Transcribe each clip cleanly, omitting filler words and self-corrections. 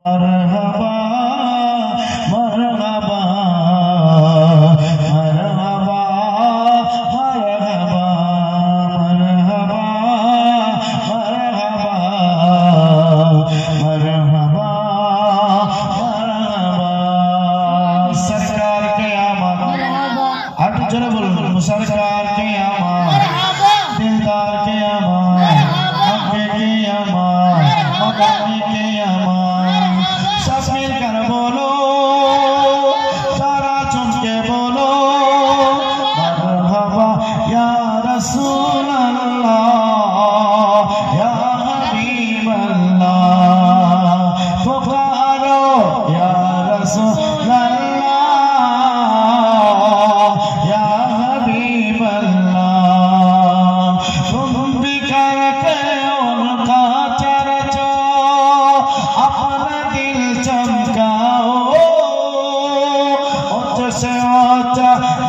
মারহাবা মারহাবা মারহাবা মারহাবা মারহাবা মারহাবা মারহাবা মারহাবা सरकार के आमद आप जरा बोलो सरकार के आमद दिलदार के आमद मक्के के आमद मकानी के आमद सब मिलकर बोलो सारा चुन के बोलो मरहबा या रसूल अल्लाह या हबीब अल्लाह पुकारो या रसूल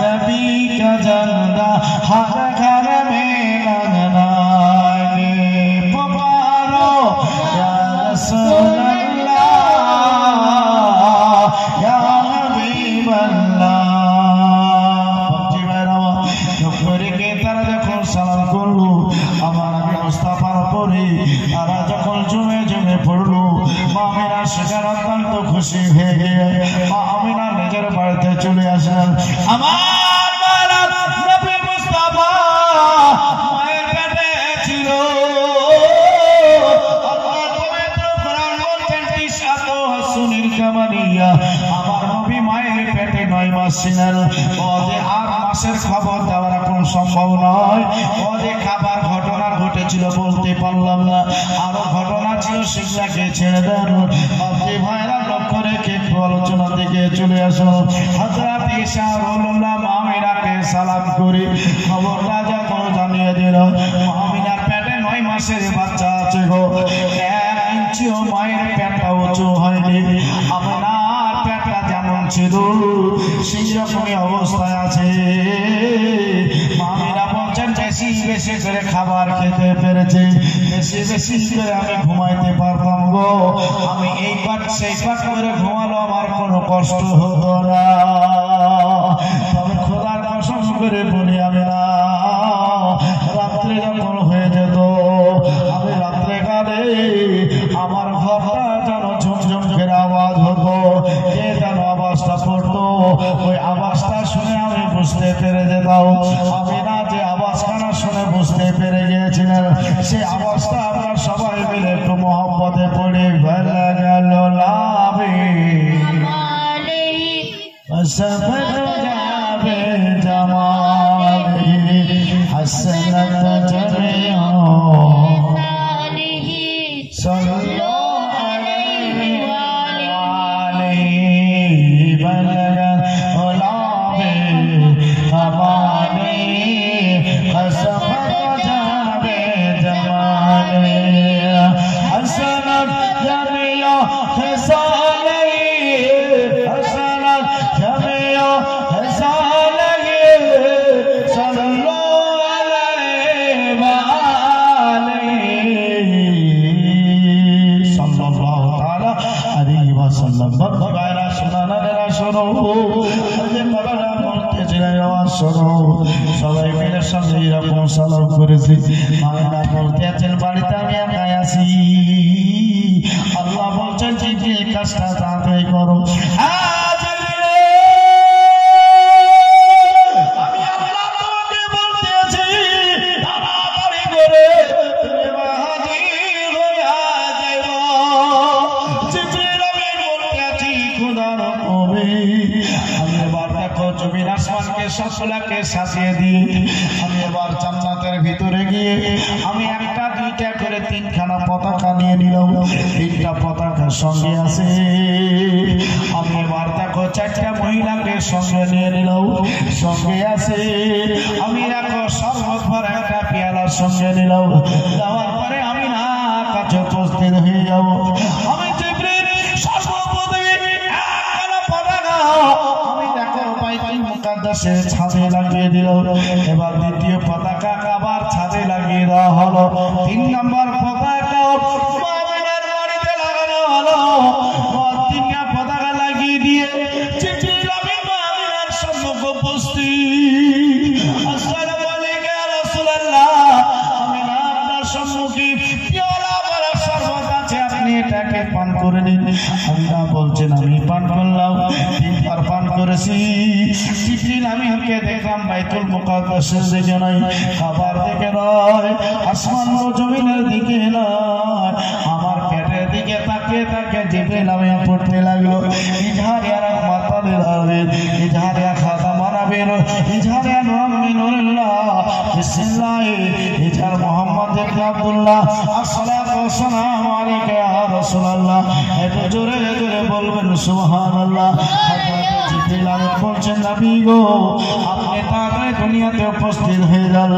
नबी का झंडा हर घर में लगना पुकारो या रसूल अल्लाह या हबीब अल्लाह जी मेरा नौकरी के तरह যখন সালাম করলো আমার নবী মুস্তাফার উপরে তারা যখন জুমে জুমে পড়লো মা আমিনা সেখানে অত্যন্ত খুশি হয়ে গিয়ে মা আমিনা নিজের বাড়িতে চলে আসলেন আমার মারা নবী মুস্তাফা মায়ের পেটে ছিল আল্লাহর পবিত্র কোরআন বলছেন তিসাতু হাসুনিল কামানিয়া আমার নবী মায়ের পেটে 9 মাস ছিলেন ওদের 8 মাসের খবর দেওয়ার এখন সম্ভব নয় ওদের খাবার ঘটনা ঘটেছিল বলতে পারলাম না আরো ঘটনা ছিল সেগুলাকে ছেড়ে দেন আপনি ভাইরা লক্ষ্য রেখে একটু আলোচনা দিকে চলে আসুন হযরত ঈসা রাদিয়াল্লাহু আমিনাকে সালাম করে খবরটা যখন জানিয়ে দিল আমিনার পেটে 9 মাসের বাচ্চা আছে গো 1 ইঞ্চিও মায়ের পেটটা উঁচু হয়নি আমিনার পেটটা যেমন ছিল সেই রকমই অবস্থায় আছে আমিনা বলছেন বেশি বেশি করে খাবার খেতে পেরেছে বেশি বেশি করে আমি ঘুমাইতে পারতাম গো আমি এই পাট সেই পাট করে ঘুমালো আমার কোনো কষ্ট হতো না তবে খোদার কসম করে বলি আমি না রাত্রে যখন হয়ে যেত আমি রাত্রে কালে আমার ঘরটা যেন ঝুমঝুম করে আওয়াজ হতো কে যেন আওয়াজটা পড়তো ওই আওয়াজটা শুনে আমি বুঝতে পেরে যেতাম আমি না যে আওয়াজখানা শুনে বুঝতে পেরে গিয়েছিলেন সেই আওয়াজটা আমরা সবাই মিলে একটু মহব্বতে পড়ি ভালো গেল লাভে সবত যাবে জামালে হাসনাত জামিয়া সাল্লাল্লাহু আলাইহি ওয়া আলিহি বালাগা লাভে আমালে সবত যাবে জামালে হাসনাত জামিয়া হাসালে হাসনাত জামিয়া হাসালে সাল্লাল্লাহু আলাইহি ওয়া আলিহি সাল্লাল্লাহু তাআলা আলাইহি ওয়া সাল্লাম ভাইরা শোনানা শোনো যে বাবারা বলতেছিলেন আওয়াজ শোনো সবাই মিলে সঙ্গে এরকম সালাম করেছি মায়েরা বলতেছেন বাড়িতে আমি একাই আছি আল্লাহ বলছেন যে কাজটা তাড়াতাড়ি করো আমি আল্লাহ তোমাকে বলতেছি তাড়াতাড়ি করে তুমি হাজির হইয়া যাইবা জিবরিল আমিন বলতেছি খোদার কবে আমি এবার দেখো জমিন আসমানকে সকলকে সাজিয়ে দিয়ে আমি এবার জান্নাতের ভিতরে গিয়ে আমি একটা দুইটা করে 3খানা পতাকা নিয়ে নিলাম 3টা পতাকা সঙ্গে আছে আমি এবার দেখো 4টা মহিলাকে সঙ্গে নিয়ে নিলাম সঙ্গে আছে আমি দেখো শরবত ভরা একটা পেয়ালা সঙ্গে নিলাম যাওয়ার পরে আমি না কাছে উপস্থিত হয়ে যাব আমি জিবরিল সর্বপ্রথমে একখানা পতাকা আমি দেখো বাইতুল মুকাদ্দাসের ছাদে লাগিয়ে দিল এবার দ্বিতীয় পতাকা আবার ছাদে লাগিয়ে দেওয়া হলো 3 নম্বর পতাকা মামিনার বাড়িতে লাগানো হলো তিনটা পতাকা লাগিয়ে দিয়ে জিবরিল আমিন আমিনার সম্মুখে উপস্থিত। আসসালামু আলাইকুম ইয়া রাসূলুল্লাহ, আমিনা আপনার সম্মুখে পেয়ালা ভরা শরবত আছে, আপনি এটাকে পান করে নিন। আমিনা বলছেন আমি পান করলাম, তিনবার পান করেছি। জিবরিল আমিনকে দেখলাম বাইতুল মুকাদ্দাসের দিকে নয়, খাবার দিকে নয়, আসমান ও জমিনের দিকে নয়, আমার পেটের দিকে তাকিয়ে তাকিয়ে জিবরিল আমিন পড়তে লাগলো। ইজহারিয়া রাহমাতুল আলামিন, ইজহারিয়া খাতামান নবীর, ইজহারিয়া মুমিনুল্লাহ, বিসমিল্লাহ, ইজহার মুহাম্মদ ইবনে আব্দুল্লাহ, আসসালাতু ওয়াসসালামু আলাইকা ইয়া রাসূলুল্লাহ। একটু জোরে জোরে বলবেন সুবহানাল্লাহ। জিবরিল আমিন বলছেন নবী গো, আপনি তাড়াতাড়ি দুনিয়াতে উপস্থিত হয়ে যান,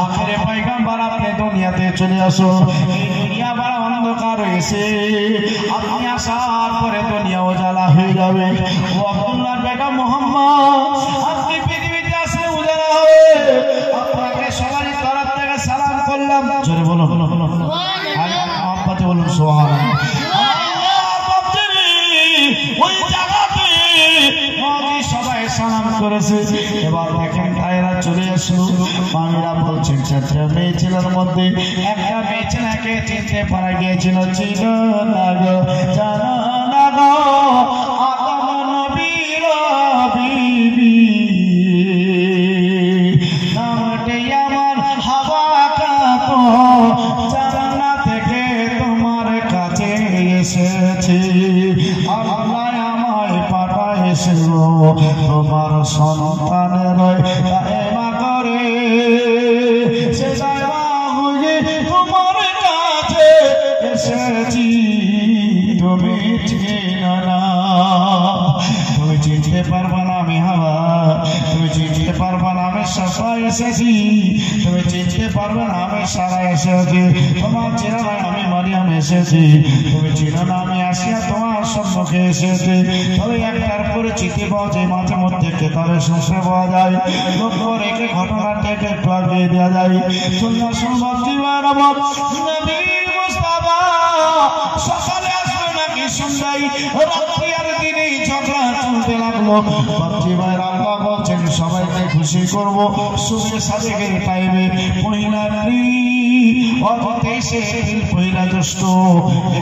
আখিরে পয়গম্বর আপনি দুনিয়াতে চলে আসুন। এই দুনিয়া বড় অন্ধকার হয়েছে, আপনি আসার পরে দুনিয়া উজালা হয়ে যাবে। ও আব্দুল্লাহ বেগম মুহাম্মদ, আপনি পৃথিবীতে আসলে উজালা হবে। আপনাকে সবারই তরফ থেকে সালাম করলাম। জোরে বলুন আর মোহাম্মদে বলুন সুবহানাল্লাহ। ওই জায়গাতে সবাই সালাম করেছে। এবার দেখেন তাইরা চলে আসলো। মামিরা বলছেন চারটা মেয়ে ছেলের মধ্যে একটা মেয়ে ছেলেকে চিনতে পারা গিয়েছিল, ছিল না গো, জানো না গো, আদম নবীর বিবি, নামটি আমার হাওয়া কাপো, জান্নাত থেকে তোমার কাছে এসেছি, আল্লাহ আমায় পাঠাইছিল তোমার সন্তানের দায়মা করে, সে দায়মা হয়ে তোমার কাছে এসেছি, তুমি চিনো না, তুমি চিনতে পারবা না আমি হাওয়া, তুমি চিনতে পারবা না আমি সাফা এসেছি, তুমি চিনতে পারবে না আমি সারা এসেছি, তোমার চিনো না আমি মারিয়াম এসেছি, তুমি চিনো না আমি আসিয়া তোমার সম্মুখে এসেছি। তবে একটার পরিচিতি পাওয়া যায়, মাঝে মধ্যে কেতাবে শুনতে পাওয়া যায়, লক্ষ্য রেখে ঘটনাটাকে একটু আগিয়ে দেওয়া যায়। সুন্দর সম্ভব জীবন আমার নবী মুস্তাফা সকালে আসবে নাকি সন্ধ্যায়, রাত্রি আর দিনে ঝগড়া চলতে লাগলো। বাচ্চি ভাই আল্লাহ বলছেন সবাইকে খুশি করব, সুখে সাজেকে টাইমে পহিলা নারী অবতেইছে পহিলা জ্যৈষ্ঠ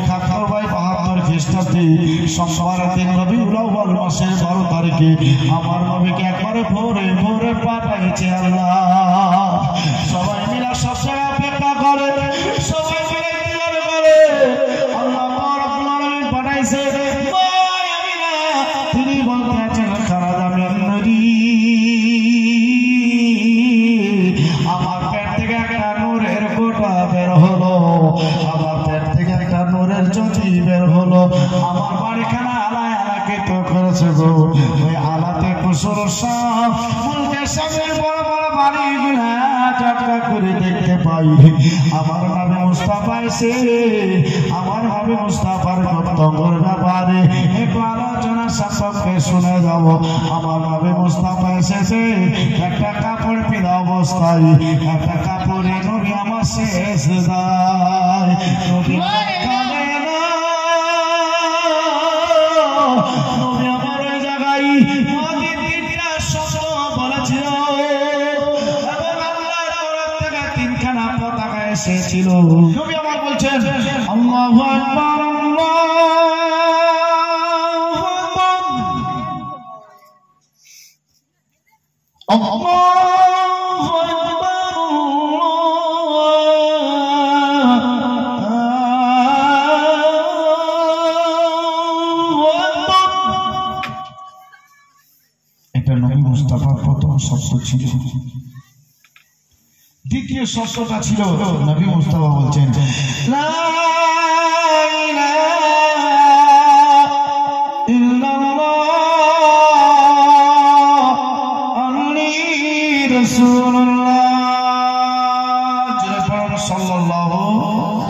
71/72 খ্রিস্টাব্দে সোমবার দিন রবিউল আউয়াল মাসের 12 তারিখে আমার নবীকে একবারে ভোরে ভোরে পাঠাইছে আল্লাহ। সবাই মিলে সব জায়গায় অপেক্ষা করে, সবাই মিলে ইন্তজার করে, আল্লাহ রাব্বুল আলামিন পাঠাইছে। তিনি বলতে আছেন খারাজ আমি নবী, আমার পেট থেকে একটা নূরের কোটা বের হলো, আমার পেট থেকে একটা নূরের জ্যোতি বের হলো, আমার বাড়িখানা আলায় আলাকে তো করেছে গো, ওই আলাতে কুসুর সব মুলকের সামনের বড় বড় বাড়িগুলা চাকা করে দেখতে পাই। আমার নবী মুস্তাফা এসে আমার নবী মুস্তাফার বক্তব্যের ব্যাপারে একটু আলোচনা সাপেক্ষে শুনে যাব। আমার নবী মুস্তাফা এসেছে একটা কাপড় পিঁধা অবস্থায়, একটা কাপড়ে নবী আমার শেষ দায়, নবী নবী আমার ওই জায়গায় নদীর তিনটা শব্দ বলেছিল এবং আল্লাহর তরফ থেকে তিনখানা পতাকা এসেছিল। নবী আমার বলছেন আল্লাহু আকবার, আল্লাহু আকবার, এটা নবী মুস্তাফার প্রথম শব্দ ছিল। দ্বিতীয় শব্দটা ছিল নবী মুস্তাফা বলছেন লা ইলাহা ইল্লাল্লাহ আন্নী রাসূলুল্লাহ সাল্লাল্লাহু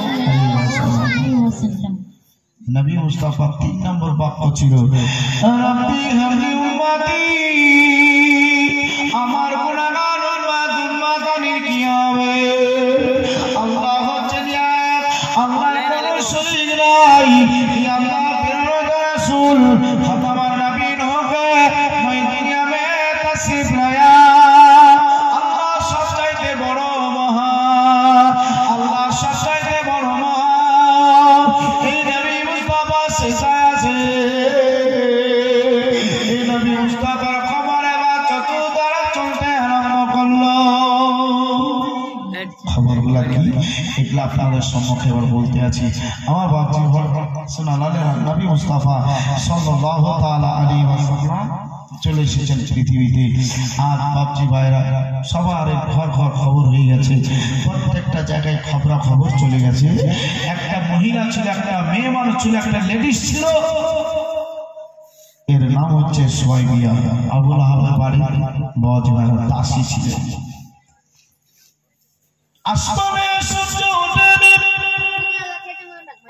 আলাইহি ওয়াসাল্লাম। নবী মুস্তাফার 3 নম্বর বাক্য ছিল রাব্বি হাবলি উম্মতি, আমার গুনাহগার উম্মত উম্মতানির কি হবে? আল্লাহ হচ্ছেন এক, আল্লাহর কোনো শরীক নাই, আল্লাহ শেষায় আছে এই নবী মুস্তাফার খবর এবার চতুর্দিকে চলতে আরম্ভ করলো। খবরগুলা কি এগুলা আপনাদের সম্মুখে এবার বলতে আছি। আমার বাবা সুবহানাল্লাহ নবী মুস্তাফা সাল্লাল্লাহু তাআলা আলাইহি ওয়াসাল্লাম চলে এসেছেন পৃথিবীতে। আর বাপজি ভাইরা সবার ঘর ঘর খবর হয়ে গেছে, প্রত্যেকটা জায়গায় খবর চলে গেছে। একটা মহিলা ছিল, একটা মেয়ে মানুষ ছিল, একটা লেডিস ছিল, এর নাম হচ্ছে সুয়াইবিয়া। আবু লাহাবের বাড়ি বাপজি ভাইরা দাসী ছিল। আসমানে সূর্য ওঠে,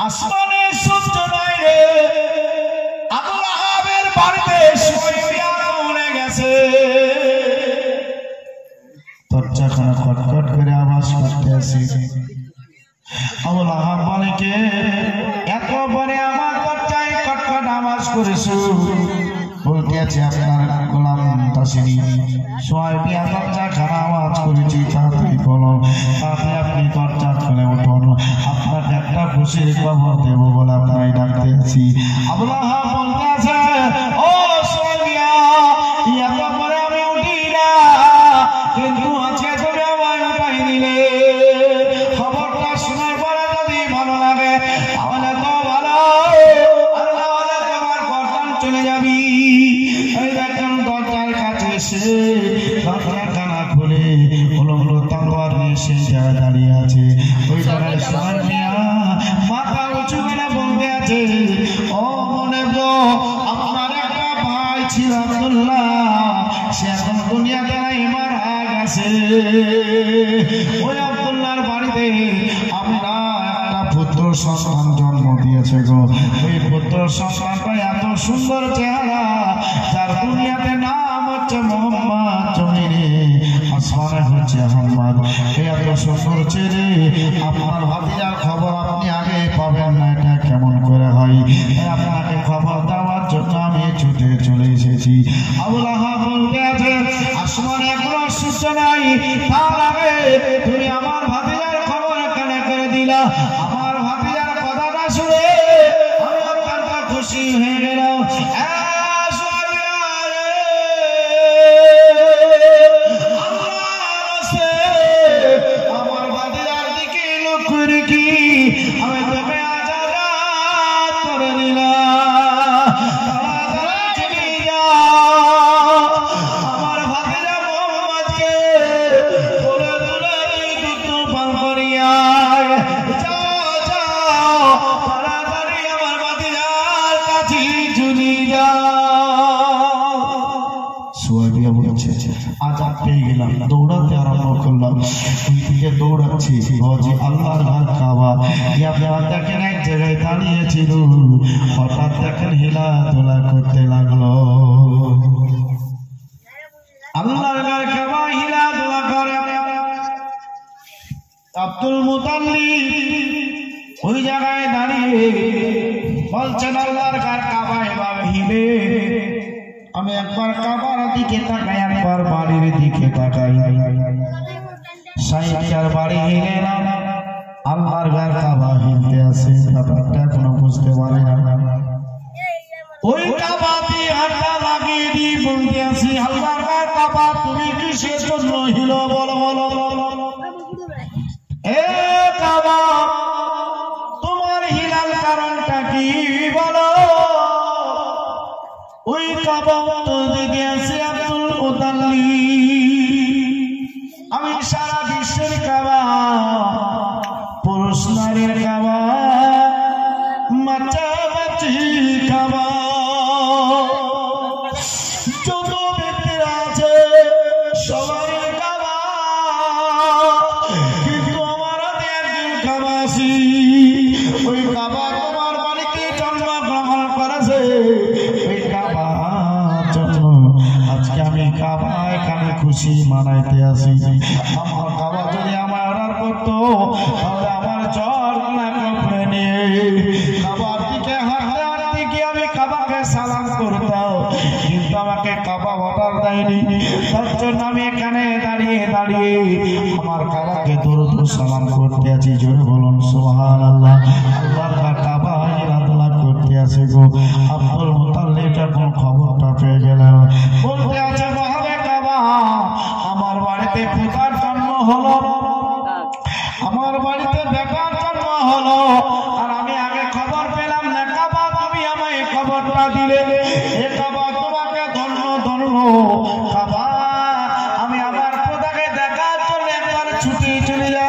আসমানে সূর্য নাই রে, আবু লাহাবের বাড়িতে সুয়াইবিয়া মরে গেছে। দরজাখানা খটখট করে আওয়াজ করতে আসে। আবু লাহাব বলে, কে এত পরে আমার দরজায় খটখট আওয়াজ করেছো? বলতে আছে আপনার গোলাম দাসিনী সুয়াইবিয়া দরজাখানা আওয়াজ করেছি, তাড়াতাড়ি বলো, তাড়াতাড়ি আপনি দরজা খুলে উঠুন, আপনাকে একটা খুশির খবর দেবো বলে আপনাকে ডাকতে আছি। আবু লাহাব বলতে আছে, ও সুয়াইবিয়া, এত পরে আমি উঠি না, কিন্তু আজকে তুমি আমায় উঠাই দিলে। খবরটা শোনার পরে যদি ভালো লাগে তাহলে তো ভালো, আর না হলে তোমার গর্দান চলে যাবি। এই দেখুন দরজার কাছে এসে দরজাখানা খুলে হলো তলোয়ার নিয়ে সে জায়গায় দাঁড়িয়ে আছে। ওই জায়গায় সুয়াইবিয়া মাথা উঁচু করে বলতে আছে, ও মনে গো, আপনার একটা ভাই ছিল আব্দুল্লাহ, সে এখন দুনিয়াতে নাই, মারা গেছে। ওই আব্দুল্লাহর বাড়িতে আমি না একটা পুত্র সন্তান জন্ম দিয়েছে গো। ওই পুত্র সন্তানটা এত সুন্দর চেহারা, যার দুনিয়াতে নাম হচ্ছে মোহাম্মদ, জমিনে আসমানে হচ্ছে আহমদ। এত সুন্দর ছেলে, আপনার ভাতিজার খবর আপনি আগে পাবেন না, এটা কেমন করে হয়? আপনাকে খবর দেওয়ার জন্য আমি ছুটে চলে এসেছি। আবু লাহাব বলতে আছে, আসমানে এখনো সূর্য নাই, তার আগে তুমি আমার ভাতিজার খবর কেন করে দিলা? আমার ভাতিজার কথাটা শুনে আমি অত্যন্ত খুশি হয়ে গেলাম। আমার ভাতিজার দিকে লোক করে কি আমি তোকে আজাদ করে দিলাম, তাড়াতাড়ি চলে যাও, আমার ভাতিজা মোহাম্মদকে কোলে তুলে দুধ পান করিয়া যাও, যাও, তাড়াতাড়ি আমার ভাতিজার কাছে চলে যাও। সুয়াইবিয়া বলছে, আজাদ পেয়ে গেলাম, দৌড়াতে আরম্ভ করলাম। ওই দিকে দৌড়াচ্ছি, হজি আল্লাহর ঘর কাবা। আপনারা দেখেন এক জায়গায় দাঁড়িয়েছিল, হঠাৎ দেখেন হিলা তোলা করতে লাগলো। আল্লাহর ঘর কাবা হিলা তোলা করে। আব্দুল মুতাল্লিব ওই জায়গায় দাঁড়িয়ে বলছেন, আল্লাহর ঘর কাবা এভাবে হিলে, আমি একবার কাবার দিকে তাকাই, একবার বাড়ির দিকে তাকাই, সাইয়ার বাড়ি হিলে না, আল্লাহর ঘর কাবা হিলতে আছে। ব্যাপারটা এখনো বুঝতে পারি না। ওই কাবাতে হাতটা লাগিয়ে দিয়ে বলতে আছি, আল্লাহর ঘর কাবা তুমি কিসের জন্য হিলো? বলো বলো বলো, এ কাবা তোমার হিলার কারণটা কি বলো? ওই কাবা দিকে আছে আব্দুল মুতাল্লিব। আমি সারা বিশ্বের কাবা, পুরুষ নারীর কাবা, বাচ্চা-বাচ্চি কাবা, যত ব্যক্তিরা আছে সবারই কাবা, কিন্তু আমার হাতে একজন কাবা আছে। ওই কাবা তোমার বাড়িতে জন্মগ্রহণ করেছে। ওই কাবার জন্য আজকে আমি কাবা এখানে খুশি মানাইতে আসি। আমার কাবা যদি আমার অর্ডার করতো তাহলে আমার জ্বর করে নিয়ে কাবার দিকে হাঁটতে হাঁটতে গিয়ে আমি কাবাকে সালাম করতাম, কিন্তু আমাকে কাবা অর্ডার দেয়নি। তার জন্য আমি এখানে দাঁড়িয়ে দাঁড়িয়ে আমার কাবাকে দরুদ সালাম করতে আছি। জোরে বলুন সুবহানাল্লাহ। আল্লাহর কাবা ইরাদা করতে আছে গো আব্দুল মুতাল্লিব যখন খবরটা পেয়ে গেলেন বলতে আছে মহাবে কাবা আমার বাড়িতে বেকার জন্ম হলো আমার বাড়িতে বেকার জন্ম হলো আর আমি আগে খবর পেলাম না কাবা তুমি আমায় খবরটা দিলে এ কাবা তোমাকে ধন্য ধন্য কাবা আমি আমার খোদাকে দেখার জন্য একবার ছুটি চলে যাই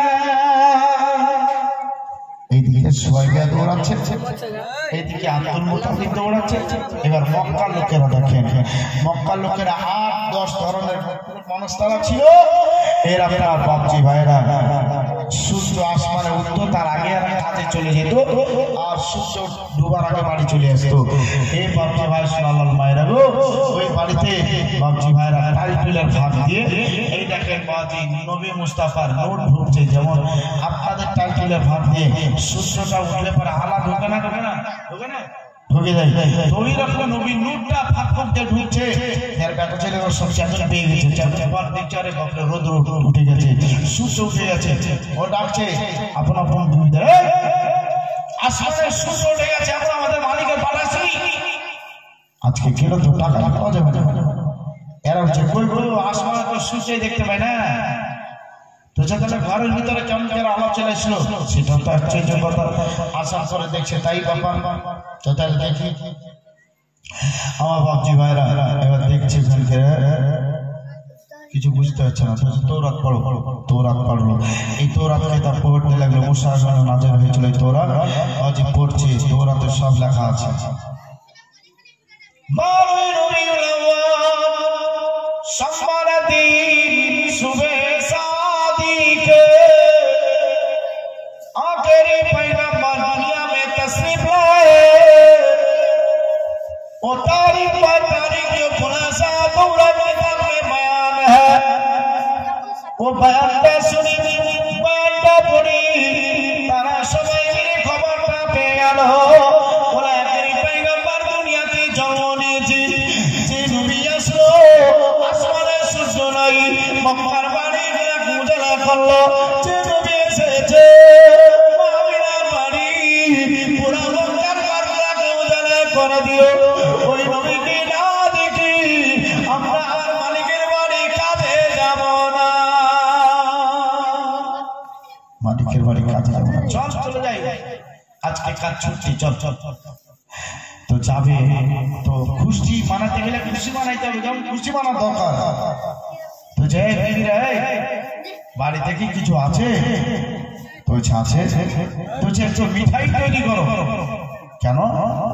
এইদিকে সুয়াইবা দৌড়াচ্ছে এইদিকে আব্দুল মুতাল্লিব দৌড়াচ্ছে এবার মক্কার লোকেরা দেখেন মক্কার লোকেরা 8-10 ধরনের মানুষ তারা ছিল এর আপনার বাপজি ভাইরা সূর্য আসমানে উঠতো তার আগে আর কাজে চলে যেত আর সূর্য ডুবার আগে বাড়ি চলে আসতো এই বাপজি ভাই সাল্লাল্লাহু মায়েরা গো ওই বাড়িতে বাপজি ভাইরা টাইটুলের ভাগ দিয়ে এই দেখেন বাজি নবী মুস্তাফার নোট ঢুকছে যেমন আপনাদের টাইটুলের ভাগ দিয়ে সূর্যটা উঠলে পরে আলা ঢোকে না ঢুকে যায় ওই রকম নবী নূরটা ফাঁক করতে ঢুকছে এর বেটা ছেলে ওর সব চাদর পেয়ে গেছে চাদর দেখছে আরে বাপরে রোদ্র উঠে গেছে সূর্য উঠে গেছে ও ডাকছে আপন আপন দুইটা আসলে সূর্য উঠে গেছে আমরা আমাদের মালিকের পাঠাচ্ছি আজকে কেন তো টাকা পাওয়া যাবে না এরা হচ্ছে কই কই আসমানে তো সূর্যই দেখতে পায় না তো যখন ঘরের ভিতরে কেমন করে আলাপ চলে আসলো সেটা তো আশ্চর্য কথা আসার পরে দেখছে তাই বাবা তো তাহলে দেখি আমার বাপজি ভাইরা এবার দেখছে কিছু বুঝতে পারছে না তৌরাত পড়ো তৌরাত পড়লো এই তৌরাত কিতাব পড়তে লাগলো মুসা নাযিল হয়েছিল এই তৌরাত আজ পড়ছে তৌরাতে সব লেখা আছে वो बयानটা শুনি বয়ানটা পড়ি তারা সবাই মিলে খবরটা পেয়ে গেল ওরা একই পয়গম্বর দুনিয়াতে জন্ম নিয়েছে যে নবী আসলো আসমানে সূর্য নাই মক্কার বাড়ি উজালা করলো যে নবী এসেছে মুহাম্মদের বাড়ি পুরো মক্কার বাড়িটাকে উজালা করে দিও ওই নবীকে না দেখি আমরা আর মালিকের বাড়ি কাজে যাব না মালিকের বাড়ি কাজে যাব না চল চলে যাই আজকে কাজ ছুটি চল চল তো যাবে তো খুশি মানাতে গেলে খুশি মানাইতে হবে যেমন খুশি মানা দরকার তো যে দিদিরা বাড়িতে কি কিছু আছে তো আছে তো একটু মিঠাই তৈরি করো কেন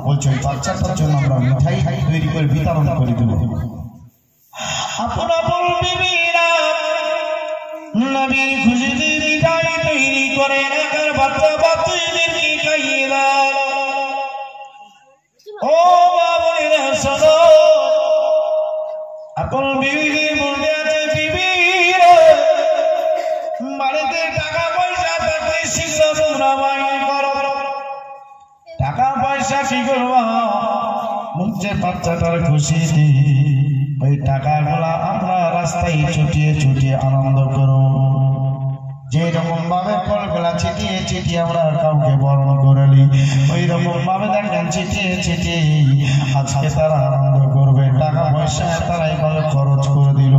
বলছো ওই বাচ্চাটার জন্য আমরা মিঠাই তৈরি করে বিতরণ করে দেবো আপন আপন বিবিরা নবীর খুশিতে মিঠাই তৈরি করে রাখার বাচ্চা বাচ্চাদেরকে খাইয়ে দাও ও বাবুরা শোনো আপন বিবিদের মধ্যে আছে বিবিরা বাড়িতে টাকা পয়সা থাকলে শীঘ্র তোমরা বাইর করো টাকা পয়সা কি করবা মুখে বাচ্চাটার খুশিতে ওই টাকাগুলা আমরা রাস্তায় ছুটিয়ে ছুটিয়ে আনন্দ করো যেরকম ভাবে ফলগুলা ছিটিয়ে ছিটিয়ে আমরা কাউকে বরণ করালি ওই রকম ভাবে দেখেন ছিটিয়ে ছিটিয়ে আজকে তারা আনন্দ করবে টাকা পয়সা তারা এইভাবে খরচ করে দিল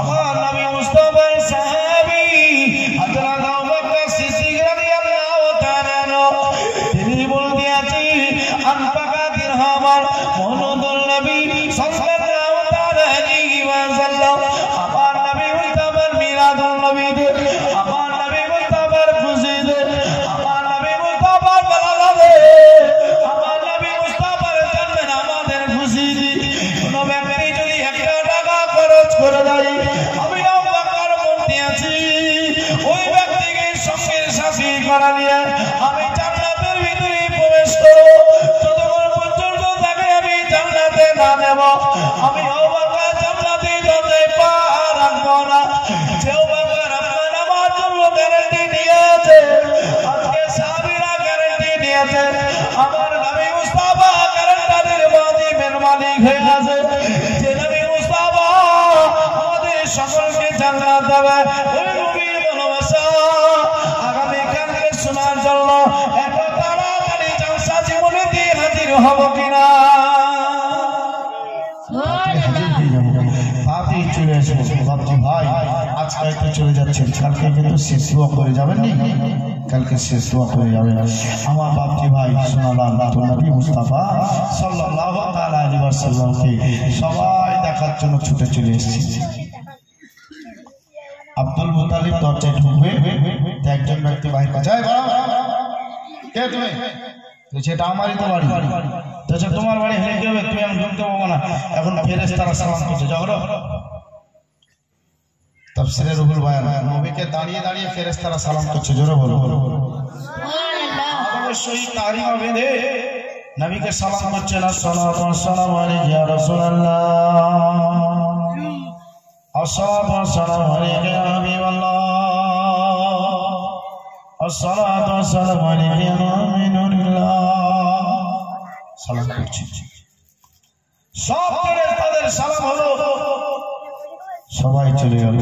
আমার নবী মুস্তাফার সাহাবী হযরত আবু বকর সিদ্দিক রাদিয়াল্লাহু তাআলা তিনি বলতে আছি আনফাকা দিরহামান মুহাম্মদুর নবী সাল্লাল্লাহু তাআলা আলাইহি ওয়াসাল্লাম আমার নবী মুস্তাফার মিলাদুন নবী আমার নবী মুস্তাফার খুশি দে আমার নবী মুস্তাফার বালাদে আমার নবী মুস্তাফার জন্য আমাদের খুশি দি কোন ব্যক্তি যদি 1 টাকা খরচ করে দেয় আমি আবু বকর বলতে আছি ওই ব্যক্তিকে সঙ্গের সাথী করা নিয়ে আমি জান্নাতের ভিতরে প্রবেশ করব যতক্ষণ পর্যন্ত তাকে আমি জান্নাতে না নেব আমি আবু বকর জান্নাতে যেতে পারবো না যে আবু বকর আপনার আমার জন্য গ্যারান্টি দিয়েছে আজকে সাহাবীরা গ্যারান্টি দিয়েছে আমার নবী মুস্তাফা গ্যারান্টারের মালিকের মালিক হয়ে গেছে যে নবী মুস্তাফা আমাদের সকলকে জান্নাত দেবে ওই নবীর ভালোবাসা আগামী কালকে শোনার জন্য এত তাড়াতাড়ি জলসা জীবনে দিয়ে হাজির হব হবো কিনা তাতেই চলে আসবো ভাবছি ভাই আজকে একটু চলে যাচ্ছেন কালকে কিন্তু শেষ দোয়া করে যাবেন নি কালকে শেষ দোয়া করে যাবেন আমার ভাবছি ভাই সোনালাল নবী মুস্তাফা সাল্লাল্লাহু তাআলা আলাইহি ওয়াসাল্লামকে সবাই দেখার জন্য ছুটে চলে এসেছে আব্দুল মুতালিব দরজায় ঢুকবে একজন ব্যক্তি বাইরে যায় কে তুমি সেটা আমারই তো বাড়ি তো তোমার বাড়ি হয়ে গেবে তুমি আমি ঢুকতে পাবো না এখন ফেরেশতারা সালাম করছে ঝগড়া তাফসীরে রুহুল বায়ান নবীকে দাঁড়িয়ে দাঁড়িয়ে ফেরেশতারা সালাম করছে জোরে বলো সুবহানাল্লাহ অবশ্যই তারিমা বেঁধে নবীকে সালাম করছে আসসালামু আলাইকুম ইয়া রাসূলুল্লাহ আসসালামু আলাইকুম ইয়া হাবিবাল্লাহ আসসালাতু ওয়াসসালামু আলাইকা ইয়া মুমিনুল্লাহ সালাম করছি সব ফেরেশতাদের সালাম হলো সবাই চলে গেল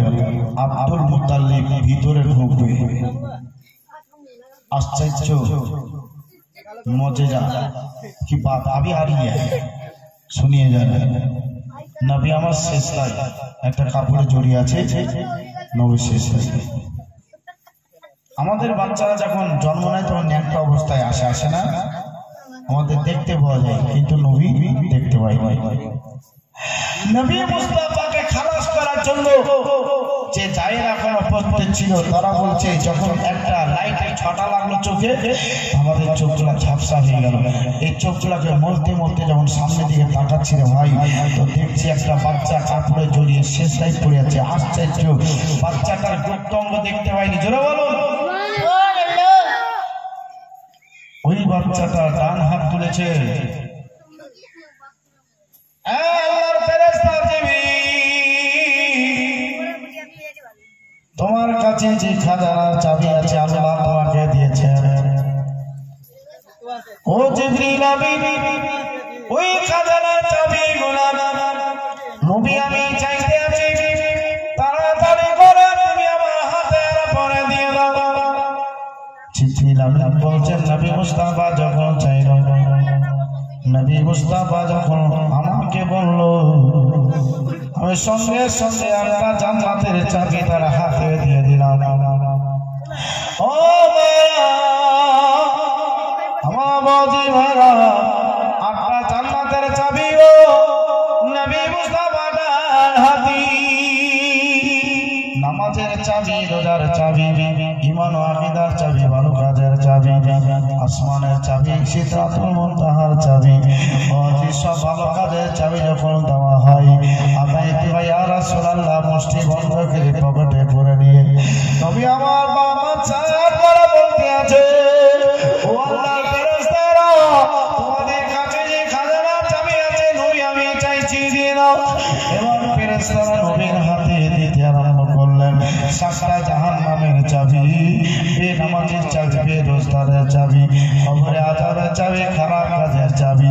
আব্দুল মুত্তালিব ভিতরে ঢুকবে आश्चर्य मजेजा की बात अभी आ रही है सुनिए जाने नबी আমার শেষ রাত একটা কাপড়ে জড়িয়ে আছে নবী শেষ রাত আমাদের বাচ্চারা যখন জন্ম নেয় তখন ন্যাংটা অবস্থায় আসে না আমাদের দেখতে পাওয়া যায় কিন্তু নবী দেখতে পাই না নবী মুস্তাফাকে খালাস করার জন্য যে জায়েরা কোন উপস্থিত ছিল তারা বলছে যখন একটা লাইটের ছটা লাগলো চোখে আমাদের চোখগুলো ঝাপসা হয়ে গেল এই চোখগুলোকে মলতে মলতে যখন সামনে দিকে তাকাচ্ছি রে ভাই তো দেখছি একটা বাচ্চা কাপড়ে জড়িয়ে শেষ লাইট পড়ে আছে আশ্চর্য বাচ্চাটার গুপ্ত অঙ্গ দেখতে পাইনি জোরে বলো ওই বাচ্চাটা ডান হাত তুলেছে আল্লাহর ফেরেশতা দেবী তোমার কাছে যে খাজানার চাবি আছে আল্লাহ তোমাকে দিয়েছেন ও জিবরিল আমিন ওই খাজানার চাবি গোলাম নবী আমি চাইতে আছি তাড়াতাড়ি করে তুমি আমার হাতের পরে দিয়ে দাও জিবরিল আমিন বলছেন নবী মুস্তাফা যখন চাইল নবী মুস্তাফা যখন আমাকে বলল আমি সঙ্গে সঙ্গে একটা জান্নাতের চাবি তার হাতে দিয়ে দিলাম ও আমার বাজি ভাইরা একটা জান্নাতের চাবি ও নবী মুস্তাফার হাতে নামাজের চাবি রোজার চাবি ঈমান ও আকীদার চাবি ভালো কাজের চাবি আসমানের চাবি সিদরাতুল মুনতাহার চাবি ও সব ভালো কাজের চাবি যখন দেওয়া হয় আতাইতু ইয়া রাসূলুল্লাহ মুষ্টি বন্ধ করে পকেটে ভরে নিয়ে নবী আমার বাবা চার করে বলতে আছে ও আল্লাহর ফেরেশতারা তোমাদের কাছে যে খাজানার চাবি আছে নবী আমি চাইছি দিয়ে দাও এবার ফেরেশতারা নবীর হাতে দিতে আরম্ভ করলেন সাতটা জাহান্নামের চাবি বেনামাজের চাবি বেরোজগারের চাবি কবরে আযাবের চাবি খারাপ কাজের চাবি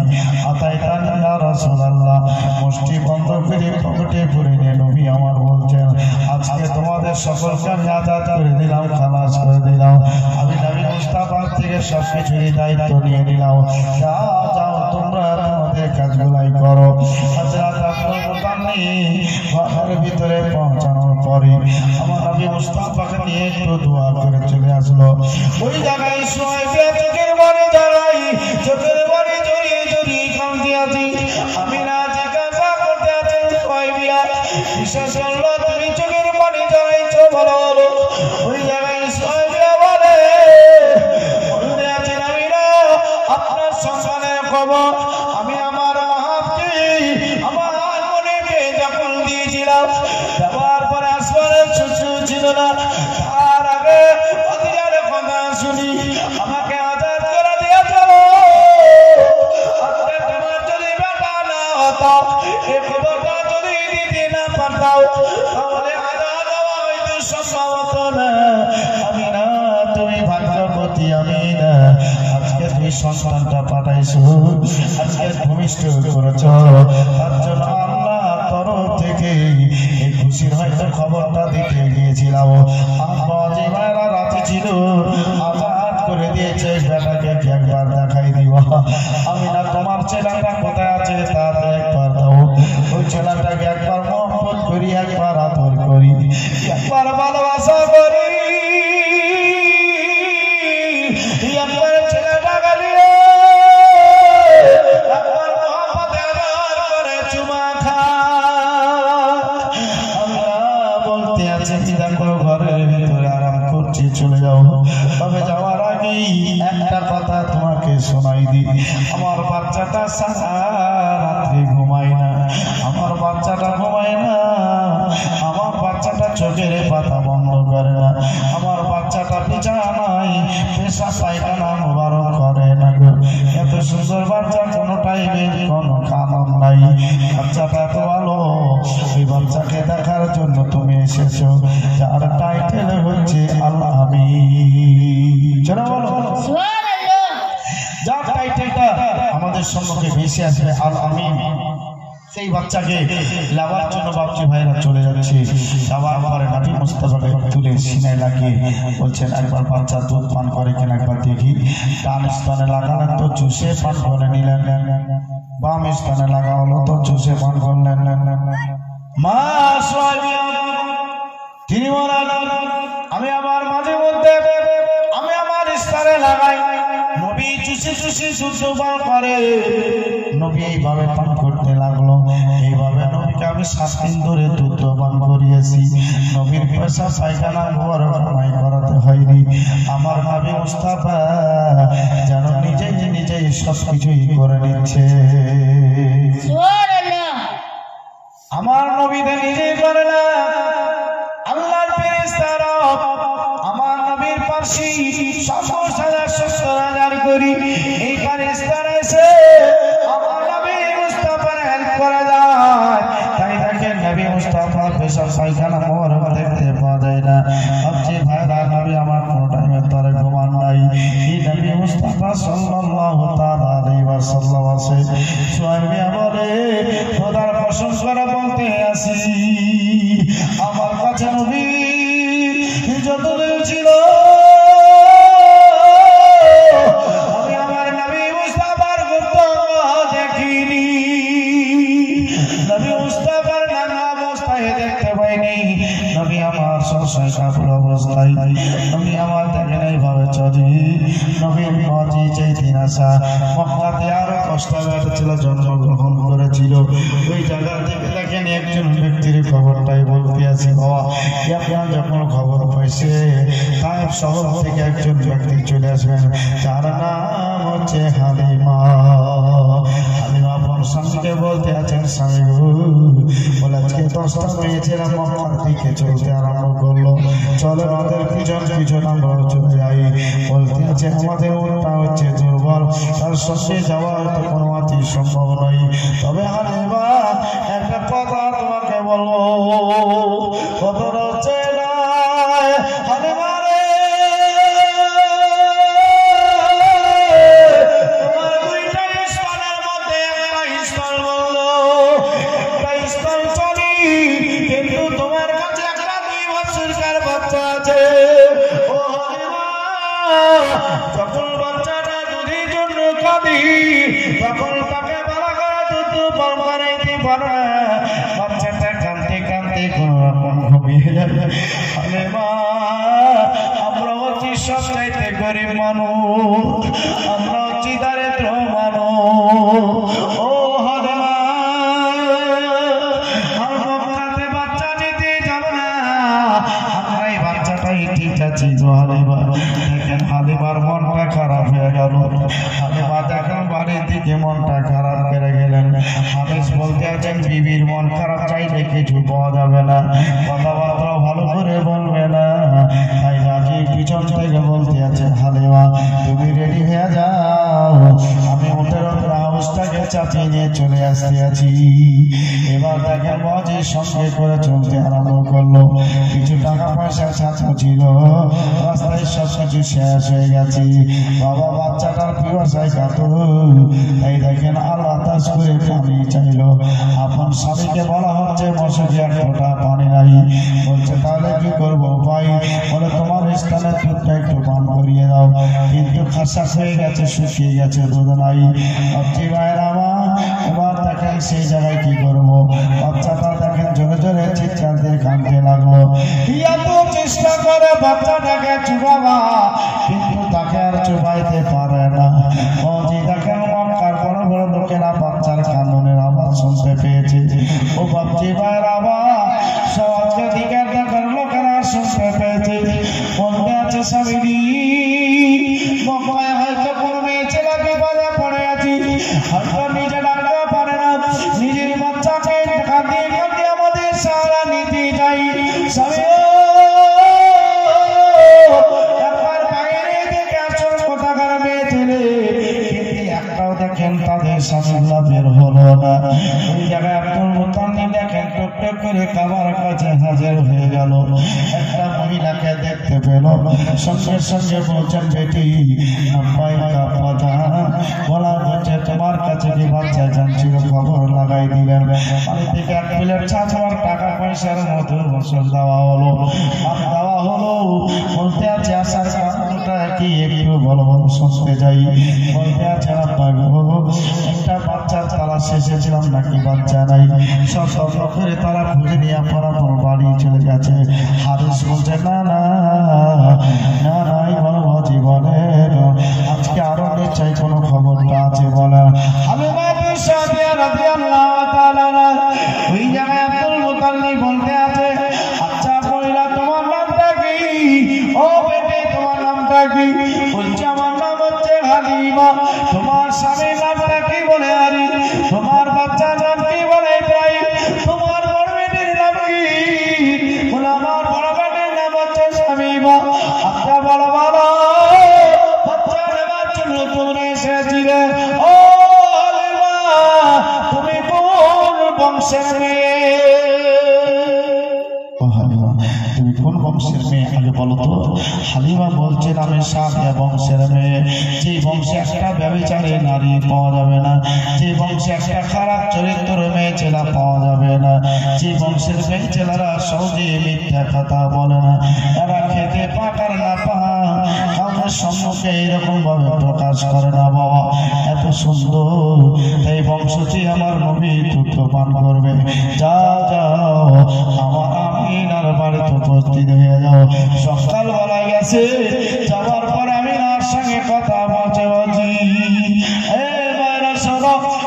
আতাইতান ইয়া রাসূলুল্লাহ মুষ্টি বন্ধ করে পকেটে ভরে নিয়ে নবী আমার বলছেন আজকে তোমাদের সকলকে আমি আজাদ করে দিলাম খালাস করে দিলাম আমি নবী মুস্তাফার থেকে সবকিছুরই দায়িত্ব নিয়ে নিলাম যাও তোমরা তোমাদের কাজগুলাই করো হযরত আব্দুল মুতালিব ঘরের ভিতরে পৌঁছানোর পরে আমার নবী মুস্তাফাকে নিয়ে একটু দোয়া করে চলে আসলো ওই জায়গায় শুয়ে চোখের মনে দাঁড়াই চোখের মনে জড়িয়ে জড়িয়ে কাঁদতে আছি আমি না জিজ্ঞাসা করতে আছি কয়বিয়া বিশেষ আল্লাহ তুমি চোখের মনে দাঁড়াইছো বলো বলো ওই জায়গায় শুয়ে বলে বলতে আছি নবীরা আপনার সন্তানের খবর আমি আমার মাহাবকে আমার মনেকে যখন দিয়েছিলাম দেওয়ার পরে আসমানের ছুঁচু ছিল না তার আগে অতিজার কথা শুনি আমাকে আজাদ করে দিয়েছ আজকে তোমার যদি বেটা না হতো এই খবরটা যদি দিতে না পারতাও তাহলে আজাদ হওয়া হয়তো সম্ভব হতো না আমি না তুমি ভাগ্যবতী আমি না আজকে তুমি সন্তানটা পাঠাইছো আজকে ভূমিষ্ঠ করেছ তার জন্য আল্লাহ তরফ থেকে এই খুশির হয়তো খবরটা দিতে গিয়েছিলাম আমার যে ভাইরা রাতে ছিল আজাদ করে দিয়েছে বেটাকে একবার দেখাই দিব আমি না তোমার ছেলেটা কোথায় আছে তাতে একবার দাও ওই ছেলেটাকে একবার মহব্বত করি একবার আদর করি একবার ভালোবাসা করি একবার ছেলেটা গালিয়ে একবার মহব্বতে আদর করে চুমা খা আল্লাহ বলতে আছে দেখো ঘরের ভিতরে আরাম করছি চলে যাও তবে যাওয়ার আগেই একটা কথা তোমাকে শোনাই দি আমার বাচ্চাটা সারা রাত্রি ঘুমায় না আমার বাচ্চাটা ঘুমায় না আমার বাচ্চাটা চোখের পাতা বন্ধ করে না আমার বাচ্চাটা বিছানায় পেশা পায়খানা মোবারক করে না গো এত সুন্দর বাচ্চা কোনো টাইমে কোনো কারণ নাই বাচ্চাটা এত ভালো এই বাচ্চাকে দেখার জন্য তুমি এসেছো যার টাইটেল হচ্ছে আল আমিন চলো বলো যার টাইটেলটা আমাদের সম্মুখে ভেসে আসবে আল আমিন সেই বাচ্চাকে লাভার জন্য বাপজি ভাইরা চলে যাচ্ছে যাওয়ার পরে নবী মুস্তাফাকে তুলে সিনায় লাগিয়ে বলছেন একবার বাচ্চা দুধ পান করে কিনা একবার দেখি ডান স্তনে লাগালেন তো চুষে পান করে নিলেন বাম স্তনে লাগা হলো তো চুষে পান করলেন মা তিনি বলেন আমি আমার মাঝে মধ্যে আমি আমার স্তনে লাগাই নবী চুষে চুষে দুধ পান করে নবী এইভাবে পান করতে লাগলো এইভাবে নবীকে আমি 7 দিন ধরে দুধ পান করিয়েছি নবীর পয়সা পায়খানা ঘর কামাই করাতে হয়নি আমার নবী মুস্তাফা যেন নিজেই সব কিছুই করে নিচ্ছে আমার নবীদের নিজেই করে না আল্লাহর ফেরেশতারা আমার নবীর পাশে 70,000 করি এই ফেরেশতারা এসে আমার নবী মুস্তাফার হেল্প করে যায় তাই দেখেন নবী মুস্তাফার পেশা পায়খানা মোবারক দেখতে পাওয়া যায় না সবচে ভাইরা নবী আমার কোনো টাইমে তারে ঘুমান নাই এই নবী মুস্তাফা সাল্লাল্লাহু তাআলা আলাইহি ওয়াসাল্লাম আছে সুহাইবিয়া বলে খোদার কসম করে বলতে আসি আমার কাছে নবী যতদিন ছিল আমি আমার নবী মুস্তাফার গুপ্তাঙ্গ দেখিনি নবী মুস্তাফার নানা অবস্থায় দেখতে পাইনি নবী আমার সংসার কাপড় অবস্থায় নবী আমার দেখেন এইভাবে চলি নবীর মজি যেদিন আসা মক্কাতে আরো কষ্ট ছিল জন্মগ্রহণ করেছিল ওই জায়গা থেকে দেখেন একজন ব্যক্তির খবরটাই বলতে আছি বাবা আপনার যখন খবর পাইছে তাইব শহর থেকে একজন ব্যক্তি চলে আসবেন যার নাম হচ্ছে হালিমা হালিমা আপনার স্বামীকে বলতে আছেন স্বামী বলে আজকে 10টা মেয়েছেলাম মক্কার দিকে চলতে আরম্ভ করলো চলে আমাদের পিছন আমরা চলে যাই বলতে আছে আমাদের মনটা হচ্ছে দুর্বল তার সঙ্গে যাওয়া হয়তো কোনো মাত্র সম্ভব নয় তবে হালিমা একটা কথা তোমাকে বলবো কত হচ্ছে না হালিমা রে তোমার 2টা স্তনের মধ্যে একটা স্তন বললো একটা স্তন চলি কিন্তু তোমার কাছে একটা 2 বছরকার বাচ্চা আছে ও হালিমা যখন বাচ্চাটা দুধের জন্য কাঁদি তখন তাকে ভালো করে দুধ পান করাইতে পারে না বাচ্চাটা কাঁদতে কাঁদতে কোন রকম ঘুমিয়ে যাবে হালিমা আমরা হচ্ছি সব চাইতে গরিব মানুষ আমরা হচ্ছি দারিদ্র মানুষ ও হালিমা হাতে বাচ্চা নিতে যাবে না আমরা এই বাচ্চাটাই ঠিক আছে হালিমা দেখেন হালিমার মনটা খারাপ হয়ে গেল হালিমা দেখেন বাড়ির দিকে মনটা খারাপ করে গেলেন হাদিস বলতে আছেন বিবির মন খারাপ চাইলে কিছু পাওয়া যাবে না কথাবার্তা ভালো করে বলবে না তাই রাজি পিছন থেকে বলতে আছে হালিমা তুমি রেডি হয়ে যাও আমি উঠে হাউসটাকে চাপিয়ে নিয়ে চলে আসতে আছি। এবার দেখেন বাবাজির সঙ্গে করে চলতে আরম্ভ করলো। কিছু টাকা পয়সা ছাত্র ছিল, রাস্তায় সবকিছু শেষ হয়ে গেছে। বাবা বাচ্চাটার পিপাসায় কাতর, তাই দেখেন আল্লাহ তাস করে পানি চাইলো। আপন স্বামীকে বলা হচ্ছে মশকে এক ফোঁটা পানি নাই। বলছে তাহলে কি করবো ভাই? বলে তোমার স্থানে দুধটা একটু পান করিয়ে দাও। কিন্তু খাসাস হয়ে গেছে, শুকিয়ে গেছে, দুধ নাই। বাচ্চি ভাইয়ের আমার এবার দেখেন সেই জায়গায় কি করবো? বাচ্চাটা দেখেন জোরে জোরে চিৎকার দিয়ে কাঁদতে লাগলো। এত চেষ্টা করে বাচ্চাটাকে চুবাবা, কিন্তু তাকে আর চুবাইতে পারে না। দেখেন মক্কার বড় বড় লোকেরা বাচ্চার কান্দনের আওয়াজ শুনতে পেয়েছে। ও বাচ্চি ভাইয়ের আওয়াজ সমাজকে দিকের দেখার লোকেরা শুনতে পেয়েছে। বলতে আছে স্বামী, মক্কায় হয়তো কোনো মেয়ে ছেলে বিপদে পড়ে আছি, হয়তো নিজে ডাকতে পারে না, নিজের বাচ্চাকে কাঁদিয়ে কাঁদিয়ে আমাদের সারা নিতে যাই। স্বামী একবার বাইরে দেখে আসল কোথাকার মেয়ে ছেলে, কিন্তু একটাও দেখেন তাদের স্বামীগুলা বের হলো না। ওই জায়গায় আব্দুল মুত্তালিব দেখেন টুক টুক করে কাবার কাছে হাজির হয়ে গেল। একটা মহিলাকে দেখতে পেল, সঙ্গে সঙ্গে বলছেন বেটি আব্বাইকা পাতা বলা হচ্ছে তোমার কাছে কি বাচ্চা জানছিল, খবর লাগাই দিলেন। বাড়ি থেকে 1 প্লেট ছাড়ার টাকা পয়সার মতো বছর দেওয়া হলো, দেওয়া হলো। বলতে আছে আসার কারণটা কি একটু বলো শুনতে যাই। বলতে আছে একটা বাচ্চার তালাশ এসেছিলাম, নাকি বাচ্চা নাই। সব সব করে তারা খুঁজে নিয়ে পরাপর বাড়ি চলে গেছে। হারিস বলছে না না না নাই বলো বাবাজি বলেন আজকে আরো নিশ্চয়ই কোনো খবরটা আছে বলেন। আমি ওই জায়গায় আব্দুল মুত্তালিব বলতে আছে আচ্ছা মহিলা তোমার নামটা কি? ও বেটি তোমার নামটা কি? বলছে আমার নাম হচ্ছে হালিমা। তোমার স্বামীর নামটা কি? বলে আরি। তোমার বাচ্চার নাম কি? বলে ইব্রাহিম। তোমার বড় বেটির নাম কি? বলে আমার বড় বেটির নাম হচ্ছে শামীমা। আচ্ছা বলো বলো বাচ্চা নেবার জন্য তোমরা এসেছিলে, ও হালিমা তুমি কোন বংশের মেয়ে? তুমি কোন বংশের মেয়ে আগে বলো তো। হালিমা বলছেন আমি সাদিয়া বংশের মেয়ে। যে বংশে একটা ব্যভিচারী নারী পাওয়া যাবে না, যে বংশে একটা খারাপ চরিত্র মেয়ে ছেলা পাওয়া যাবে না, যে বংশের মেয়ে ছেলেরা সহজে মিথ্যা কথা বলে না, এরা খেতে পাকার না পাহা কাউকে সম্মুখে এইরকম ভাবে প্রকাশ করে না। বাবা এত সুন্দর এই বংশটি আমার নবী দুধ পান করবে। যাও যাও আমার আমিনার বাড়িতে উপস্থিত হয়ে যাও। সকালবেলা গেছে, যাওয়ার পর আমিনার সঙ্গে কথা বলছে বাজি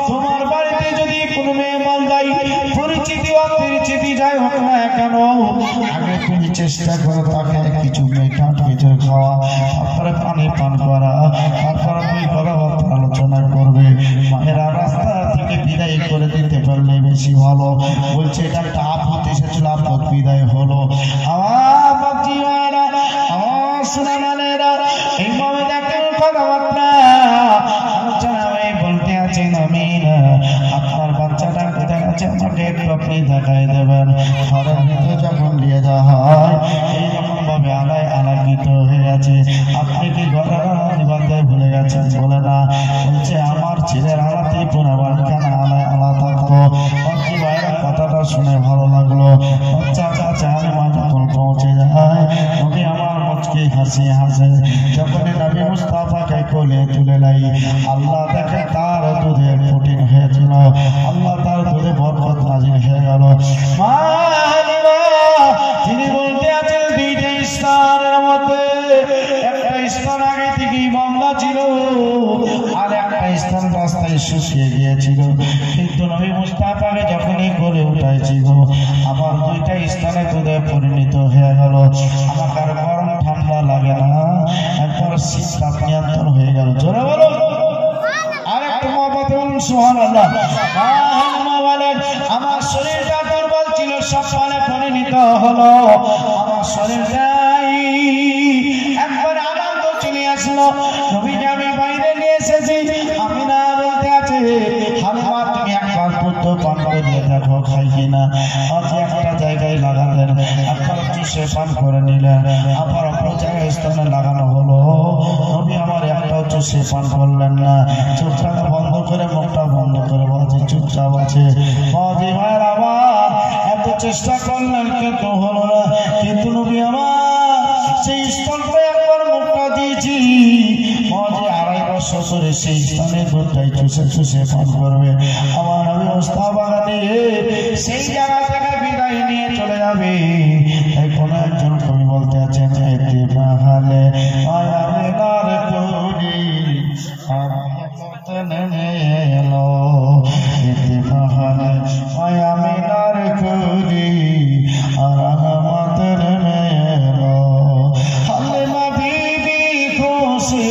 তোমার বাড়িতে যদি কোনো মেহমান যাই, পরিচিতি অপরিচিতি যাই হোক না কেন, আগে তুমি চেষ্টা করো তাকে কিছু মেঘা কিছু খাওয়া, তারপরে পানি পান করা, তারপরে তুমি কথাবার্তা আলোচনা করবে। মায়েরা রাস্তা থেকে বিদায় করে দিতে পারলে বেশি ভালো। বলছে এটা একটা আপদ এসেছিল, আপদ বিদায় হলো। আমার বাচ্চি মায়েরা, আমার সোনা মানেরা এইভাবে দেখেন কথাবার্তা আলোচনা হয়ে বলতে আছেন আমিনা আপনার বাচ্চাটা কোথায় আছে আমাকে একটু আপনি দেখাই দেবেন। ঘরের ভিতরে যখন নিয়ে যাওয়া হয় এইরকম ভাবে আলায় আলাকিত হয়ে আছে। আপনি কি ঘরের আলাদা ভুলে গেছেন? বলে না। বলছে আমার ছেলের আলাদা পুরো বাড়িখানা আলায় আলা থাকতো। বাচ্চি ভাইয়েরা কথাটা শুনে ভালো লাগলো। বাচ্চা কাছে হালিমা যখন পৌঁছে যায়, নবী আমার মুচকি হাসি হাসে। যখনই নবী মুস্তাফাকে কোলে তুলে লাই, আল্লাহ দেখে তার দুধে প্রোটিন হয়েছিল, আল্লাহ তার দুধে বরকত নাজিল হয়ে গেল। মা হালিমা তিনি বলতে আছেন দুইটা স্থানের মধ্যে একটা স্থান আগে থেকেই বন্ধ ছিল, আর একটা স্থান রাস্তায় শুকিয়ে গিয়েছিল। কিন্তু নবী মুস্তাফাকে যখনই কোলে উঠাইছিল, আমার দুইটা স্থানে দুধে পরিণত হয়ে গেল। আমাকে আর গরম ঠান্ডা লাগে না, একবার শীত নিয়ন্ত্রণ হয়ে গেল। জোরে বলো আরেকটু মহব্বতে বলুন সুবহানাল্লাহ। আমার শরীরটা দুর্বল ছিল, সব ফলে পরিণত হলো। আমার শরীরটাই একবার আনন্দ চলে আসলো। নবীকে আমি বাইরে নিয়ে এসেছি। আমি না বলতে আছে তো পান করিয়ে দেখো খাই কিনা। আজ একটা জায়গায় লাগালেন, একবার চুষে পান করে নিলেন, আবার অপর জায়গায় স্থানে লাগানো হলো। নবী আমার একটা চুষে পান করলেন না, চোখটাকে বন্ধ করে মুখটা বন্ধ করে বলছে চুপচাপ আছে। বাবাজি ভাইয়ের আমার এত চেষ্টা করলেন কিন্তু হলো না। কিন্তু নবী আমার সেই স্থলটা একবার মুখটা দিয়েছি, বাবাজি 2.5 বছর ধরে সেই স্থানে দুধটাই চুষে চুষে পান করবে। আমার নবী মুস্তাফা নিয়ে সেই জায়গা থেকে বিদায় নিয়ে চলে যাবে। তাই কোন একজন কবি বলতে আছেন এতে মাহালে আয়ামিনার করি আরহামত নেমে এলো, এতে মাহালে আয়ামিনার করি আরহামত নেমে এলো। হালিমা বিবি খুশি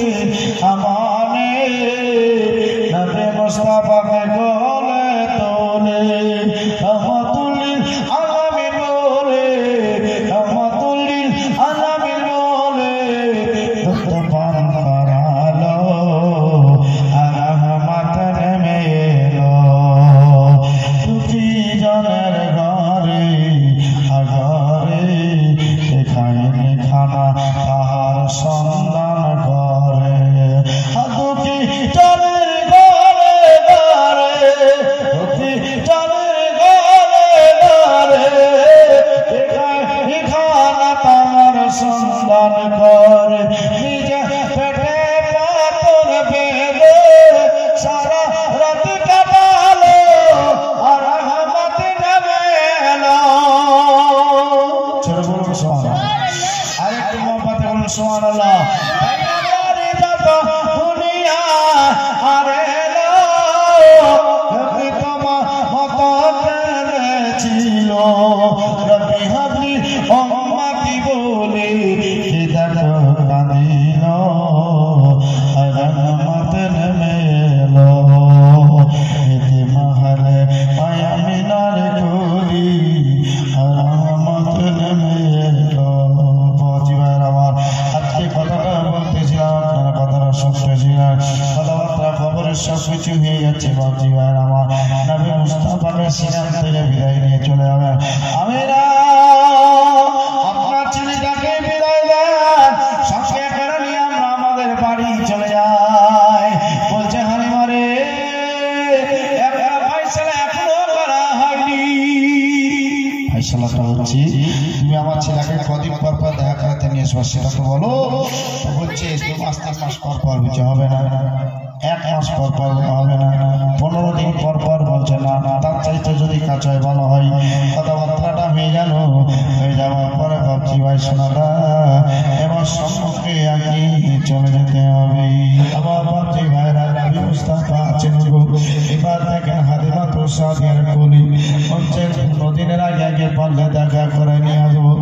আমানে নবী মুস্তাফাকে কোলে তোলে, রহমাতুল্লিল আলামিন বলে, রহমাতুল্লিল আলামিন বলে দুধ পান করালো আর রহমত নেমে এলো। দুটি জনের ঘরে ঘরে এখানে খানা তাহার সন্ধান করে। দুটি জনের ঘরে ঘরে, দুটি জনের ঘরে ঘরে এখানে খানা তাহার সন্ধান করে। নিজে পেটে পাথর বেঁধে সারা রাত কাটালো আর রহমত নেমে এলো। ছেড়ে বলুন সুবহানাল্লাহ, আরেকটু মোহাম্মতে বলুন সুবহানাল্লাহ। দুনিয়া আরে এলো রবি তোমার মতো ছিল, রবি হাবলি উম্মতি বলে হিদায়াত কাঁদিল আর রহমত নেমে এলো। এতে মাহালে আয়ামিনার করি আর রহমত নেমে এলো। বাবাজি ভাইয়ের আমার আজকে কথাটা বলতেছিলাম, আপনারা কথাটা শুনতেছিলেন, কথাবার্তা খবরের সব কিছু হয়ে যাচ্ছে। বাবাজি ভাইয়ের আমার নবী মুস্তাফাকে সিনাম থেকে বিদায় নিয়ে চলে যাবেন। আমিরা আপনার ছেলেটাকে বিদায় দেন, সঙ্গে করে নিয়ে আমরা আমাদের বাড়ি চলে যাই। বলছে হালিমা রে একটা ফয়সালা এখনো করা হয়নি। ফয়সালাটা হচ্ছে তুমি আমার ছেলেকে কদিন পর পর দেখা করাতে নিয়ে এসো, সেটা তো বলো। বলছে 2 মাস 3 মাস পর পর বুঝে হবে না, 1 মাস পর পর হবে না, 15 দিন পর পর বলছে না, তার চাইতে যদি কাজ হয় ভালো হয়। কথাবার্তাটা হয়ে গেল, হয়ে যাওয়ার পরে ভাবছি ভাই শোনাটা এবার সম্মুখে আগে চলে যেতে হবে। আবার ভাবছি ভাইরা নবী মুস্তাফা আছেন গো, এবার দেখেন হালিমা তো সাদিয়ার কোলে বলছে নদীনের আগে আগে পারলে দেখা করে নিয়ে আসবো।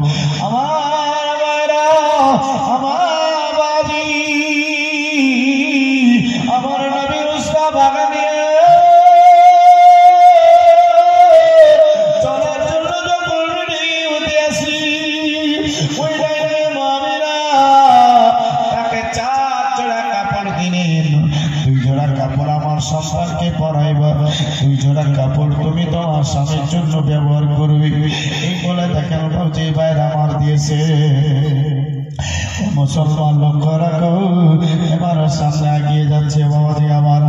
আমার ভাইরা আমার বাজি আমার নবী মুস্তাফা নিয়ে চলার জন্য যখন রেডি হতে আসি, ওই টাইমে মামিরা তাকে 4 জোড়া কাপড় কিনেন। 2 জোড়া কাপড় আমার সন্তানকে পরাইব, 2 জোড়া কাপড় তুমি তোমার স্বামীর জন্য ব্যবহার করবে। এই বলে দেখেন যে বাইরে আমার দিয়েছে। মুসলমান লক্ষ্য রাখো, এবার সামনে এগিয়ে যাচ্ছে বাবাজি আমার।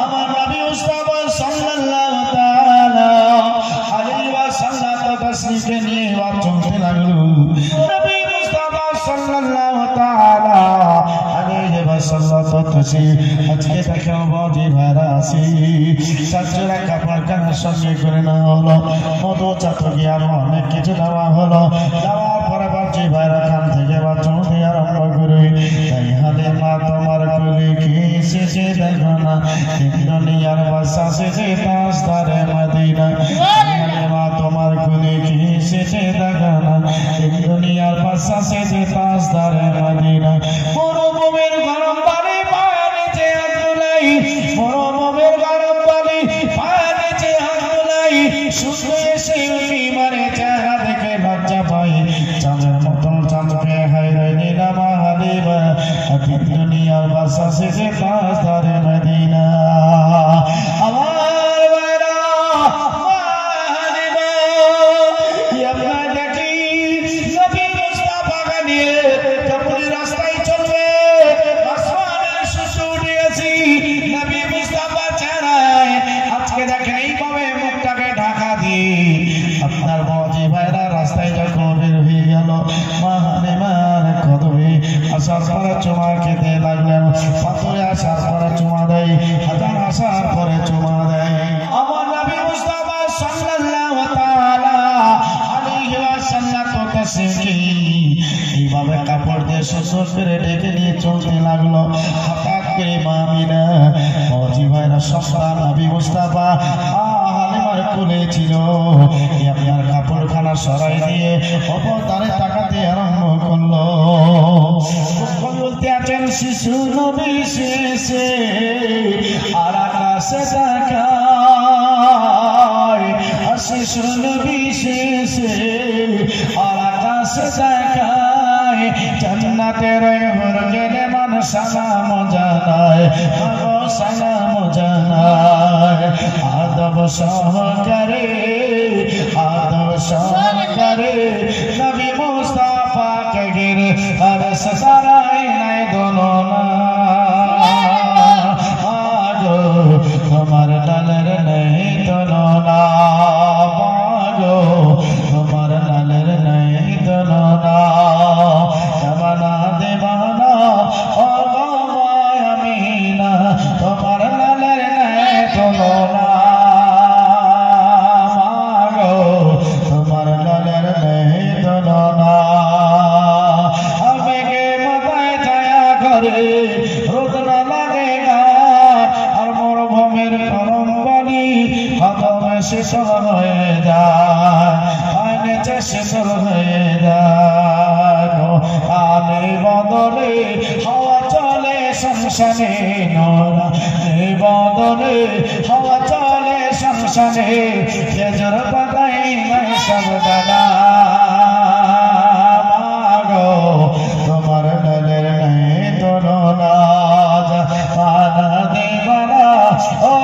আমার নবী মুস্তাফা সাল্লাল্লাহু তাআলা আলাইহি ওয়াসাল্লাম তাসলিমকে নিয়ে এবার চলতে লাগলো। নবী মুস্তাফা সাল্লাল্লাহু তাআলা আলাইহি ওয়াসাল্লাম তাসলিম আজকে দেখো বাবাজি ভাইরা আসি 4 জোড়া কাপড় কানের সঙ্গে করে না হলো, মধু চাতকি আর অনেক কিছু দেওয়া হলো। দেওয়ার পরে বাবাজি ভাইরা কান থেকে বাঁচন দিয়ে আরম্ভ করে তাই হালিমা তোমার কোলে কি শেষে দেখো না, দুনিয়ার বাদশা শেষে তাজদারে মদিনা। হালিমা তোমার কোলে কি শেষে দেখো না, দুনিয়ার বাদশা শেষে তাজদারে মদিনা। মরুভূমির গরম পানি পায়ের নিচে হাত বুলাই, মরুভূমির গরম পানি পায়ের নিচে হাত বুলাই, শুধু এসে বিমারে চেহারা দেখে লজ্জা পাই। চাঁদের মতন চাঁদকে হাইরে নিলাম হালিমা, দুনিয়ার বাদশা শেষে তাজদারে মদিনা। সুন্দর করে ডেকে নিয়ে চলতে লাগলো। হঠাৎ করে মা আমিনা মজি ভাইরা সন্তান নবী মুস্তাফা হালিমার কোলে ছিল। আপনার কাপড়খানা সরাই দিয়ে অবতারে তাকাতে আরম্ভ করলো। বলতে আছেন শিশু নবী শেষে আর আকাশে তাকায়, শিশু নবী শেষে আর আকাশে তাকায়, জান্নাতের হর গেলে মান সালাম জানায়, সালাম জানায়। আদব সহকারে নবী মুস্তাফা কে গিরে আর সারায় নাই দোনো না। আগো তোমার লালের নেই দোনো না, আগো তোমার লালের নেই দোনো না। দেবানা দেবানা ও মায় আমিনা তোমার লালের নেই দোনো না, আগো তোমার লালের নেই দোনো না। আবেগে মাথায় ছায়া করে রোদ না লাগে না, আর মরুভূমির গরম পানি কদমে শীতল হয়ে যায়, নেচে শীতল হয়ে যায়। আলে বদলে হাওয়া চলে সংসারে, নোরা বদলে হাওয়া চলে সংসারে, খেজুর পাতাই নাই সব ডালা। মাগো তোমার ডালের নেই তুলনা, পানা দেবানা ও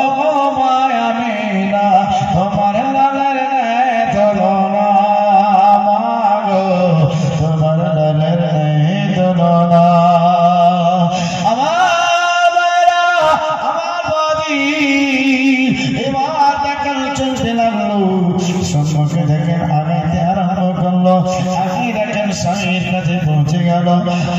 মায় আমিনা তোমার ডালের নেই তুলনা। মাগো তোমার ডালের নেই তুলনা। এবার দেখেন চলতে লাগলো, সম্মুখে দেখেন আগাইতে আরম্ভ করলো। আগে দেখেন স্বামীর কাছে পৌঁছে গেল।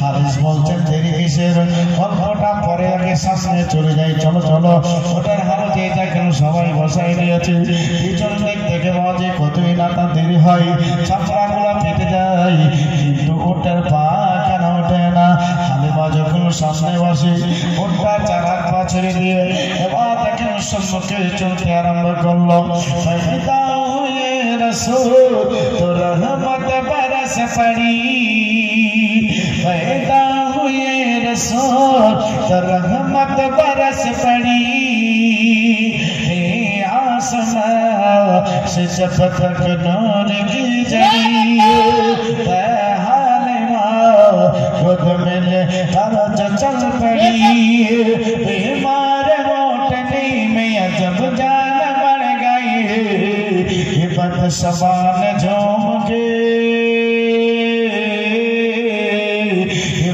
হারিস বলছেন দেরি কিসের, অল্পটা পরে আগে সামনে চলে যাই, চলো চলো। ওটার হারতে দেখেন সবাই বসাই দিয়েছে। পিছন দিক থেকে বাজে কতই না তা দেরি হয়, ছাপড়াগুলা ফেটে যায়, কিন্তু ওটার পা কেন ওঠে না। হালিমা যখন সামনে বসে ওটা চারা পা ছেড়ে দিয়ে এবার দেখেন সম্মুখে চলতে আরম্ভ করলো। पैदा हुए रसूल तो रहमत बरस पड़ी, पैदा हुए रसूल तो रहमत बरस पड़ी। आसमां से जब तक नूर की जड़ी, हालिमा खुद मिले हरज चल पड़ी। बीमार मोटने में जब जान बढ़ गई, बद समान झूम के,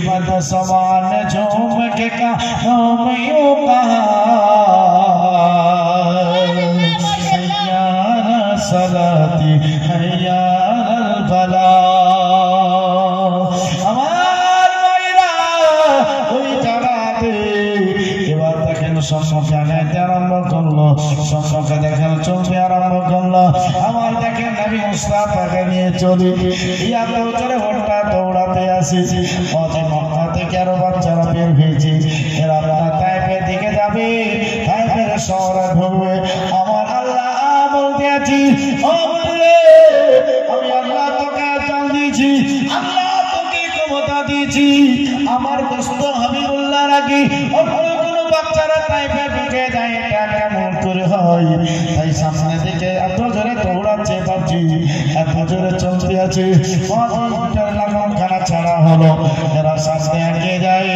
बद समान झूम के कानों में यूं कहा, हैया सलाती हैया फला। সম্মুখে আগাইতে আরম্ভ করলো, সম্মুখে দেখেন চলতে আরম্ভ করলো। আমার দেখেন নবী মুস্তাফাকে নিয়ে চলি, ইয়াত চলে ভোটটা দৌড়াতে আসি। অজে মক্কা থেকে আরো বাচ্চারা বের হয়েছে, এরা তাইফের দিকে যাবে, তাইফের শহরে ঢুকবে। আমার আল্লাহ বলতে আছি, ও বললে আমি আল্লাহ তোকে চাল দিয়েছি, আল্লাহ তোকে ক্ষমতা দিয়েছি। আমার দোস্ত হাবিবুল্লাহ রাখি বাচ্চারা তাইফে ঢুকে যায়, এটা কেমন করে হয়? তাই সামনে দিকে এত জোরে দৌড়াচ্ছে, ভাবছি এত জোরে চলতে আছে, লাগামখানা ছাড়া হলো। এরা সামনে এগিয়ে যায়,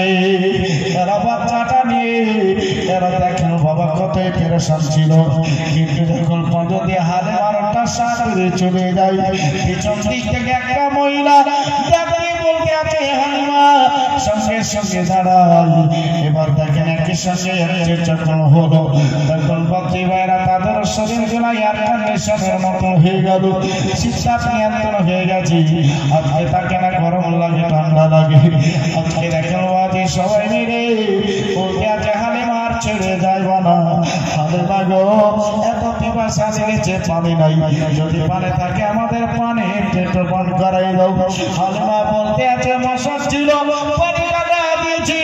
এরা বাচ্চাটা নিয়ে, এরা দেখেন বাবা কতই পেরেশান ছিল, কিন্তু যখন পদ দিয়ে হালে মারটা সাথে চলে যায়, পিছন দিক থেকে একটা মহিলা বলতে আছে হালিমা সঙ্গে সঙ্গে দাঁড়ায়। এবার দেখেন একই সঙ্গে যখন হলো, তখন ভক্তি ভাইরা তাদের শরীর গুলা এয়ার কন্ডিশনের মতন হয়ে গেল, শীততাপ নিয়ন্ত্রণ হয়ে গেছে। আজকে তাকে না গরম লাগে ঠান্ডা লাগে, আজকে দেখেন বাজে সবাই মিলে বলতে আছে হালিমার ছেড়ে যাইব না। হালিমা গো এত পিপাসা লেগেছে, পানি নাই, যদি পানি থাকে আমাদের পানি একটু পান করাই দাও। হালিমা বলতে আছে মশক ছিল, পানি কাটা দিয়েছি,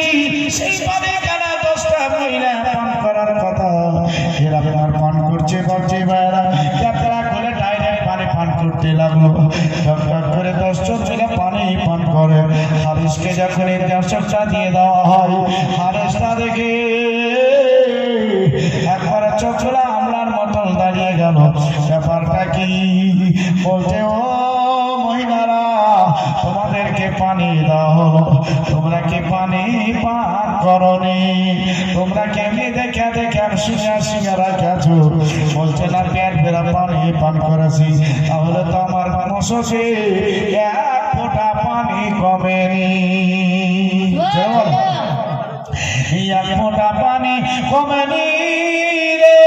সেই পানি কাটা 10টা মহিলা পান করার কথা, এরা আর পান করছে। বাবজি ভাইরা ক্যাপড়া করে ডাইরেক্ট পানি পান করতে লাগলো। টক করে 10 জন ছেলে পানি পান করে। হারিসকে যখন এই 10টা দিয়ে দেওয়া হয়, হারিসটা দেখে একবারে চোখগুলো আমলার মতন দাঁড়িয়ে গেল। ব্যাপারটা কি? বলছে ও মহিলারা, তোমাদেরকে পানি দেওয়া হলো, তোমরা কি পানি পান করনি? তোমরা কেমনি দেখে দেখে সিঙ্গা রাখাছো? বলছে না, পেট ভরা পানি পান করেছি। তাহলে তো আমার মশকে 1 ফোঁটা পানি কমেনি। 1 ফোঁটা পানি কমেনি রে।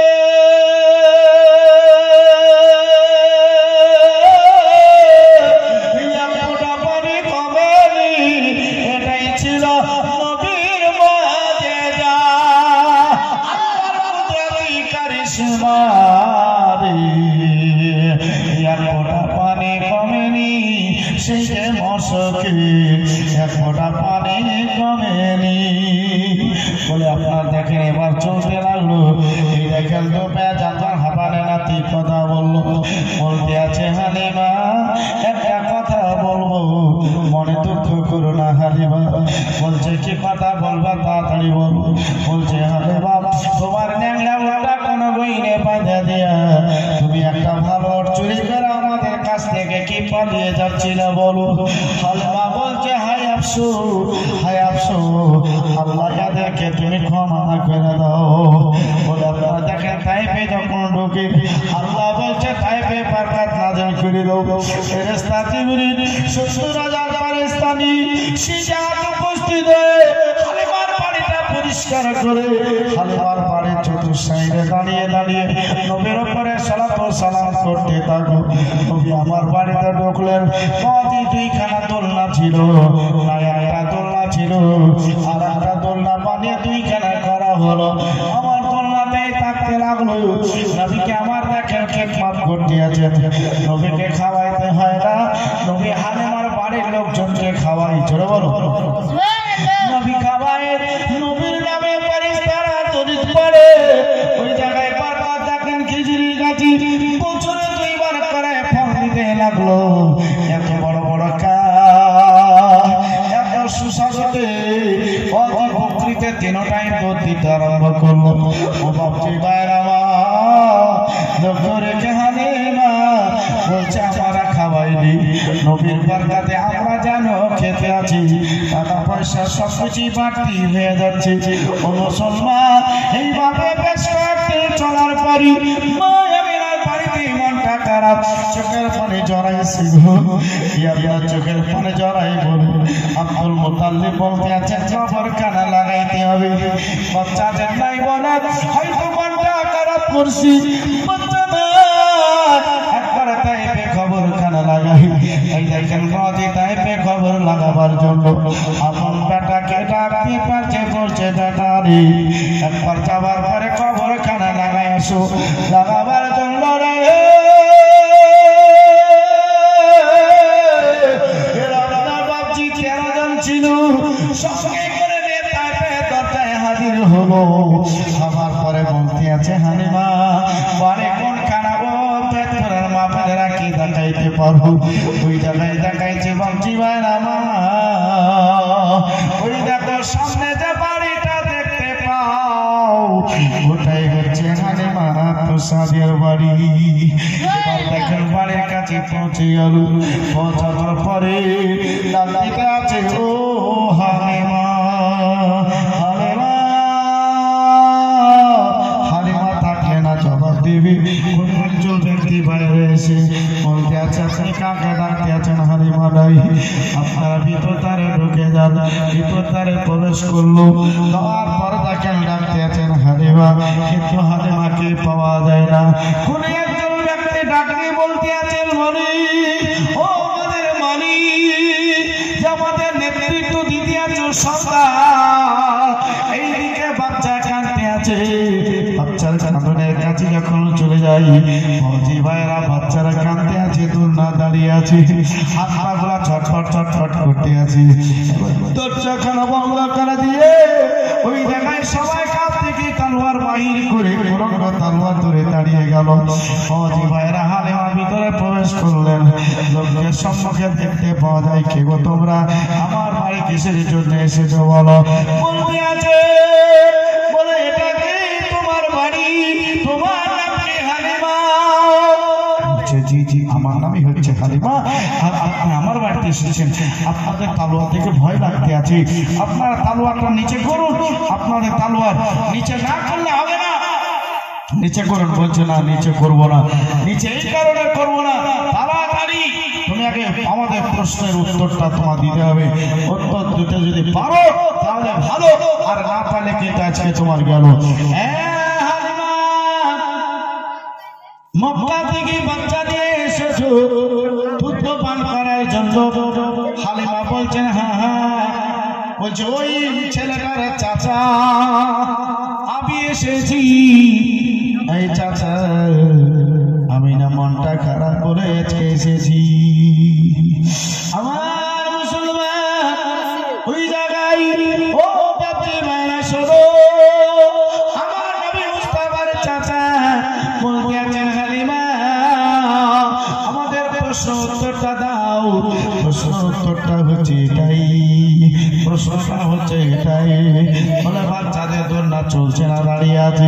পানি কমেনি, সেই যে মশকে 1 ফোঁটা পানি কমেনি। বলে আপনার দেখেন এবার চলতে লাগলো। এই দেখেন তো বেজান হাবানে নাতি কথা বললো। বলতে আছে হালিমা একটা কথা বলবো, মনে দুঃখ করো না হালিমা। বলছে কি কথা বলবা, তাড়াতাড়ি বলো। বলছে হালিমা, তোমার ন্যাংরা ওটা কোনো বইনে বাঁধা দেয়া তুমি একটা ভালো চুরি করে আমাদের কাছ থেকে কি পালিয়ে যাচ্ছিল বলো। হালিমা বলছে হায় আফসোস, হায় আফসোস, আল্লাহ যাদেরকে তুমি ক্ষমা করে দাও। বলে আপনারা দেখেন তাইফে যখন ঢুকে, আল্লাহ বলছে তাইফে বরকত নাযিল করে দাও। ফেরেশতা জিবরিল 70,000 ফেরেশতানি সিজাত উপস্থিত হয়ে হালিমার বাড়িটা পরিষ্কার করে, হালিমার বাড়ির চতুর্সাইডে দাঁড়িয়ে দাঁড়িয়ে নবীর উপরে সালাত ও সালাম করতে থাকো। নবী আমার বাড়িতে ঢুকলেন, কদি 2খানা দোলনা ছিল, না একটা দোলনা ছিল, আর একটা দোলনা বানিয়ে 2খানা করা হলো। আমার দোলনাতেই থাকতে লাগলো। নবীকে আমার দেখেন খেদমত করতে আছে, নবীকে খাওয়াইতে হয় না, নবী হালিমার বাড়ির লোকজনকে খাওয়াই। চলো বলো, নবী খাওয়ায়, নবীর নামে ফেরেশতারা দরুদ পড়ে। ওই জায়গায় বারবার দেখেন খিজুরি গাছি বছরে 2 বার করে ফল দিতে লাগলো। এত বড় বড় কাজ, এত সুস্বাদুতে অতি বকরিতে 3 টাইম দুধ দিতে আরম্ভ করলো। ও বাপজি ভাইরা রেখে হালিমা বলছে আমরা খাওয়াইনি, নবীর বরকতে আমরা যেন খেতে আছি, টাকা পয়সা সবকিছু বাড়তি হয়ে যাচ্ছে। ও মুসলমান, এইভাবে বেশ কয়েকদিন চলার পরই মা আমিনার বাড়িতে মনটা খারাপ, চোখের পানি জড়াইছে। চোখের পানি জড়াই বলে আব্দুল মুতাল্লিব বলতে আছে কবরখানা লাগাইতে হবে। বাচ্চাদের নাই বলে হয়তো মনটা খারাপ করছি, একবার তাইফে কবরখানা লাগাই। এই দেখেন নদী তাইফে কবর লাগাবার জন্য আপন বেটাকে ডাকতে পারছে, বলছে বেটারি একবার যাবার পরে কবরখানা লাগাই আসো, লাগাবার জন্য রে। বাপজি 13 জন ছিল, সঙ্গে করে নিয়ে তাইফে দরজায় হাজির হলো। আমার পরে বলতে আছে হালিমা বাড়ি কোনখানা গো, পেট্রোলের মাপে রাখি দেখাইতে পারবো। ওই জায়গায় দেখাইছে বাপজি ভাইরা মা, ওই দেখো সামনে যে বাড়িটা দেখতে পাও, ওটাই হচ্ছে হালিমা প্রসাদের বাড়ি। এবার দেখেন বাড়ির কাছে পৌঁছে গেল। পৌঁছানোর পরে ডাকতে আছে ও হালিমা, হালিমা, হালিমা থাকলে না জবাব দিবি। কোন একজন ব্যক্তি বাইরে এসে বলতে আছে আপনি কাকে ডাকতে আছেন? হালিমা নাই। আপনারা ভিতরে ঢুকে যান। ভিতরে প্রবেশ করলো, যাওয়ার পর দেখেন ডাকতে আছেন হালিমা, কিন্তু হালিমাকে পাওয়া যায় না। কোন একজন ব্যক্তি ডাকতে বলতে আছেন মনি, ও আমাদের মনি, আমাদের নেতৃত্ব দিতে আছো সরকার, এইদিকে বাচ্চা কাঁদতে আছে কাছে যখন চলে যাই ফৌজি ভাইরা বাচ্চারা কাঁদতে আছে, দোলনা দাঁড়িয়ে আছে, হাত পা গুলা ছটফট ছটফট করতে আছে। দরজাখানা বন্ধ করে দিয়ে ওই জায়গায় সবাই কাপ থেকে তলোয়ার বাহির করে পুরনো তলোয়ার ধরে দাঁড়িয়ে গেল। ফৌজি ভাইরা হালিমার ভিতরে প্রবেশ করলেন। লোকদের সম্মুখে দেখতে পাওয়া যায়, কে গো তোমরা, আমার বাড়ি কিসের জন্য এসেছো বলো? বলতে আছে, বলে এটা কি তোমার বাড়ি? তোমার নাম কি হালিমা? জি জি, আমার নামই হচ্ছে হালিমা। আর আপনি আমার বাড়িতে এসেছেন, আপনাদের তালোয়ার থেকে ভয় লাগতে আছে, আপনারা তালোয়ারটা নিচে করুন। আপনাদের তালোয়ার নিচে না করলে হবে না, নিচে করুন। বলছে না, নিচে করবো না। নিচে এই কারণে করবো না, তাড়াতাড়ি তুমি আগে আমাদের প্রশ্নের উত্তরটা তোমার দিতে হবে। উত্তর দিতে যদি পারো তাহলে ভালো, আর না পারলে কিন্তু আজকে তোমার গেল। মক্কা থেকে বাচ্চা দিয়ে এসেছো দুধ পান করার জন্য। হালিমা বলছেন হ্যাঁ হ্যাঁ। বলছে ওই ছেলেটার চাচা, আমি এসেছি। এই চাচা, আমি না মনটা খারাপ করে আজকে এসেছি। আমার মুসলমান ওই জায়গায় ও বাপি মায়েরা শোনো, আমার নবী মুস্তাফার চাচা বলতে আছেন হালিমা, আমাদের প্রশ্ন উত্তরটা দাও। প্রশ্ন উত্তরটা হচ্ছে এটাই, প্রশ্নটা হচ্ছে এটাই, বলে বাচ্চাদের দোলনা চলছে না, দাঁড়িয়ে আছে,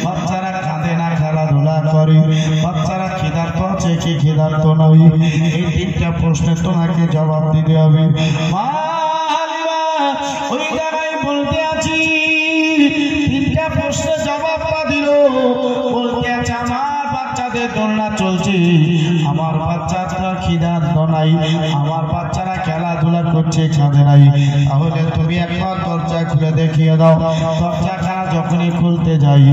বাচ্চারা কাঁদে না, খেলাধুলা করে, বাচ্চারা খিদার্ত আছে কি খিদার্ত নয়, এই তিনটা প্রশ্নের তোমাকে জবাব দিতে হবে। মা হালিমা ওই জায়গায় বলতে আছি, তিনটা প্রশ্নের জবাবটা দিল। বলতে আছে আমার বাচ্চাদের দোলনা চলছে, আমার বাচ্চারা খিদার্ত নাই, আমার বাচ্চারা খেলাধুলা করছে, কাঁদে নাই। তাহলে তুমি একবার দরজা খুলে দেখিয়ে দাও। দরজাখানা যখনই খুলতে যাই,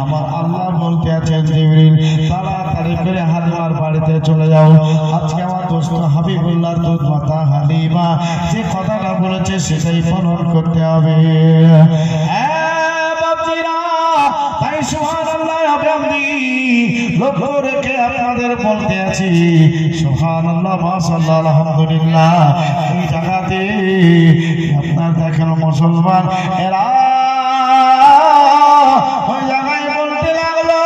আমার আল্লাহ বলতে আছেন জিবরিল, তাড়াতাড়ি করে হালিমার বাড়িতে চলে যাও। আজকে আমার দোস্ত হাবিবুল্লাহর দুধ মাতা হালিমা যে কথাটা বলেছে সেটাই পালন করতে হবে। তাই সুবহানাল্লাহ লক্ষ্য রেখে আপনাদের বলতে আছি, সুবহানাল্লাহ, মাশাআল্লাহ, আলহামদুলিল্লাহ। এই জায়গাতে আপনার দেখেন মুসলমান এরা ওই জায়গায় বলতে লাগলো,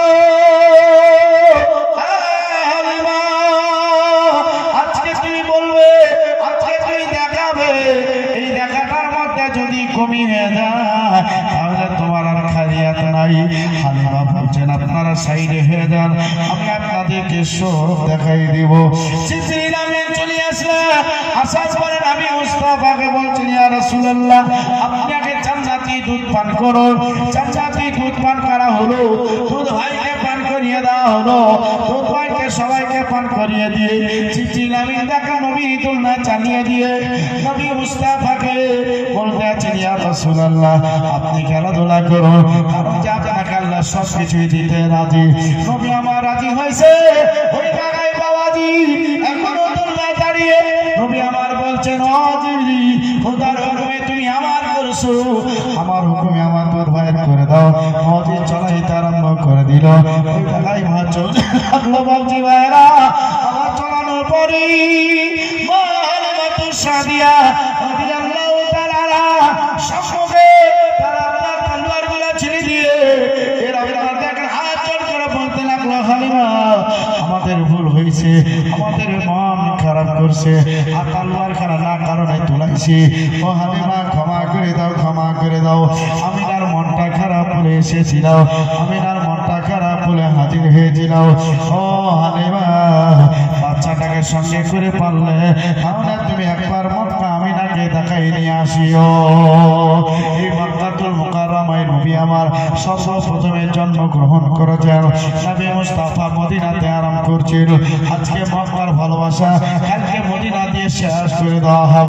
আজকে তুমি বলবে, আজকে তুমি দেখাবে, এই দেখাটার মধ্যে যদি কমি হয়ে যায় তাহলে তোমার আর খারিয়াত নাই। হালিমা বলছেন আপনারা সাইডে হয়ে যান, আমি আপনাদেরকে সব দেখাই দিব। জিবরিল আমিন চলে আসলে, আসার পরে নবী মুস্তাফাকে বলছেন ইয়া রাসূলুল্লাহ, আপনি আগে জান্নাতি দুধ পান করুন। জান্নাতি দুধ পান করা হলো, দুধ ভাইকে পান করিয়ে দেওয়া হলো, দুধ ভাইকে সবাইকে পান করিয়ে দিয়ে জিবরিল আমিন দেখা নবী দোলনা চালিয়ে দিয়ে নবী মুস্তাফাকে বলতে আছেন ইয়া রাসূলুল্লাহ, আপনি খেলাধুলা করুন, কারণ যে আপনাকে আল্লাহ সব কিছুই দিতে রাজি। নবী আমার রাজি হয়েছে। ওই জায়গায় বাবাজি এখনো দোলনা দাঁড়িয়ে নবী আমার বলছেন, ও জিবরিল, খোদার হুকুমে তুমি আমার করছো, আমার হুকুমে আমার দুধ ভাইয়ের করে দাও। মজি চলাইতে আরম্ভ করে দিল। ওই জায়গায় মা চলতে থাকলো। বাবজি ভাইরা আমার চলানোর পরে মা হালিমা তুসাদিয়া রাদিয়াল্লাহু তাআলা সম্মুখে তারা আপনার তলোয়ার গুলা ছেড়ে দিয়ে এর আপনার দেখেন হাত জোড় করে বলতে লাগলো, হালিমা আমাদের ভুল হয়েছে, আমাদের মন খারাপ করছে, আর তলোয়ার খানা না কারণে তুলাইছি, ও হালিমা ক্ষমা করে দাও, ক্ষমা করে দাও, আমিনার মনটা খারাপ বলে এসেছিলাম, আমিনার মনটা খারাপ বলে হাজির হয়েছিলাম। ও হালিমা বাচ্চাটাকে সঙ্গে করে পারলে তাহলে তুমি একবার মক্কা আমিনাকে দেখাই নিয়ে আসিও। এই মক্কাতুল মুকাররমায় নবী আমার সর্বপ্রথমে জন্মগ্রহণ করেছেন। নবী মুস্তাফা মদিনাতে আরাম করছিল। আজকে মক্কার ভালোবাসা কালকে মদিনা দিয়ে শেষ করে দেওয়া হবে।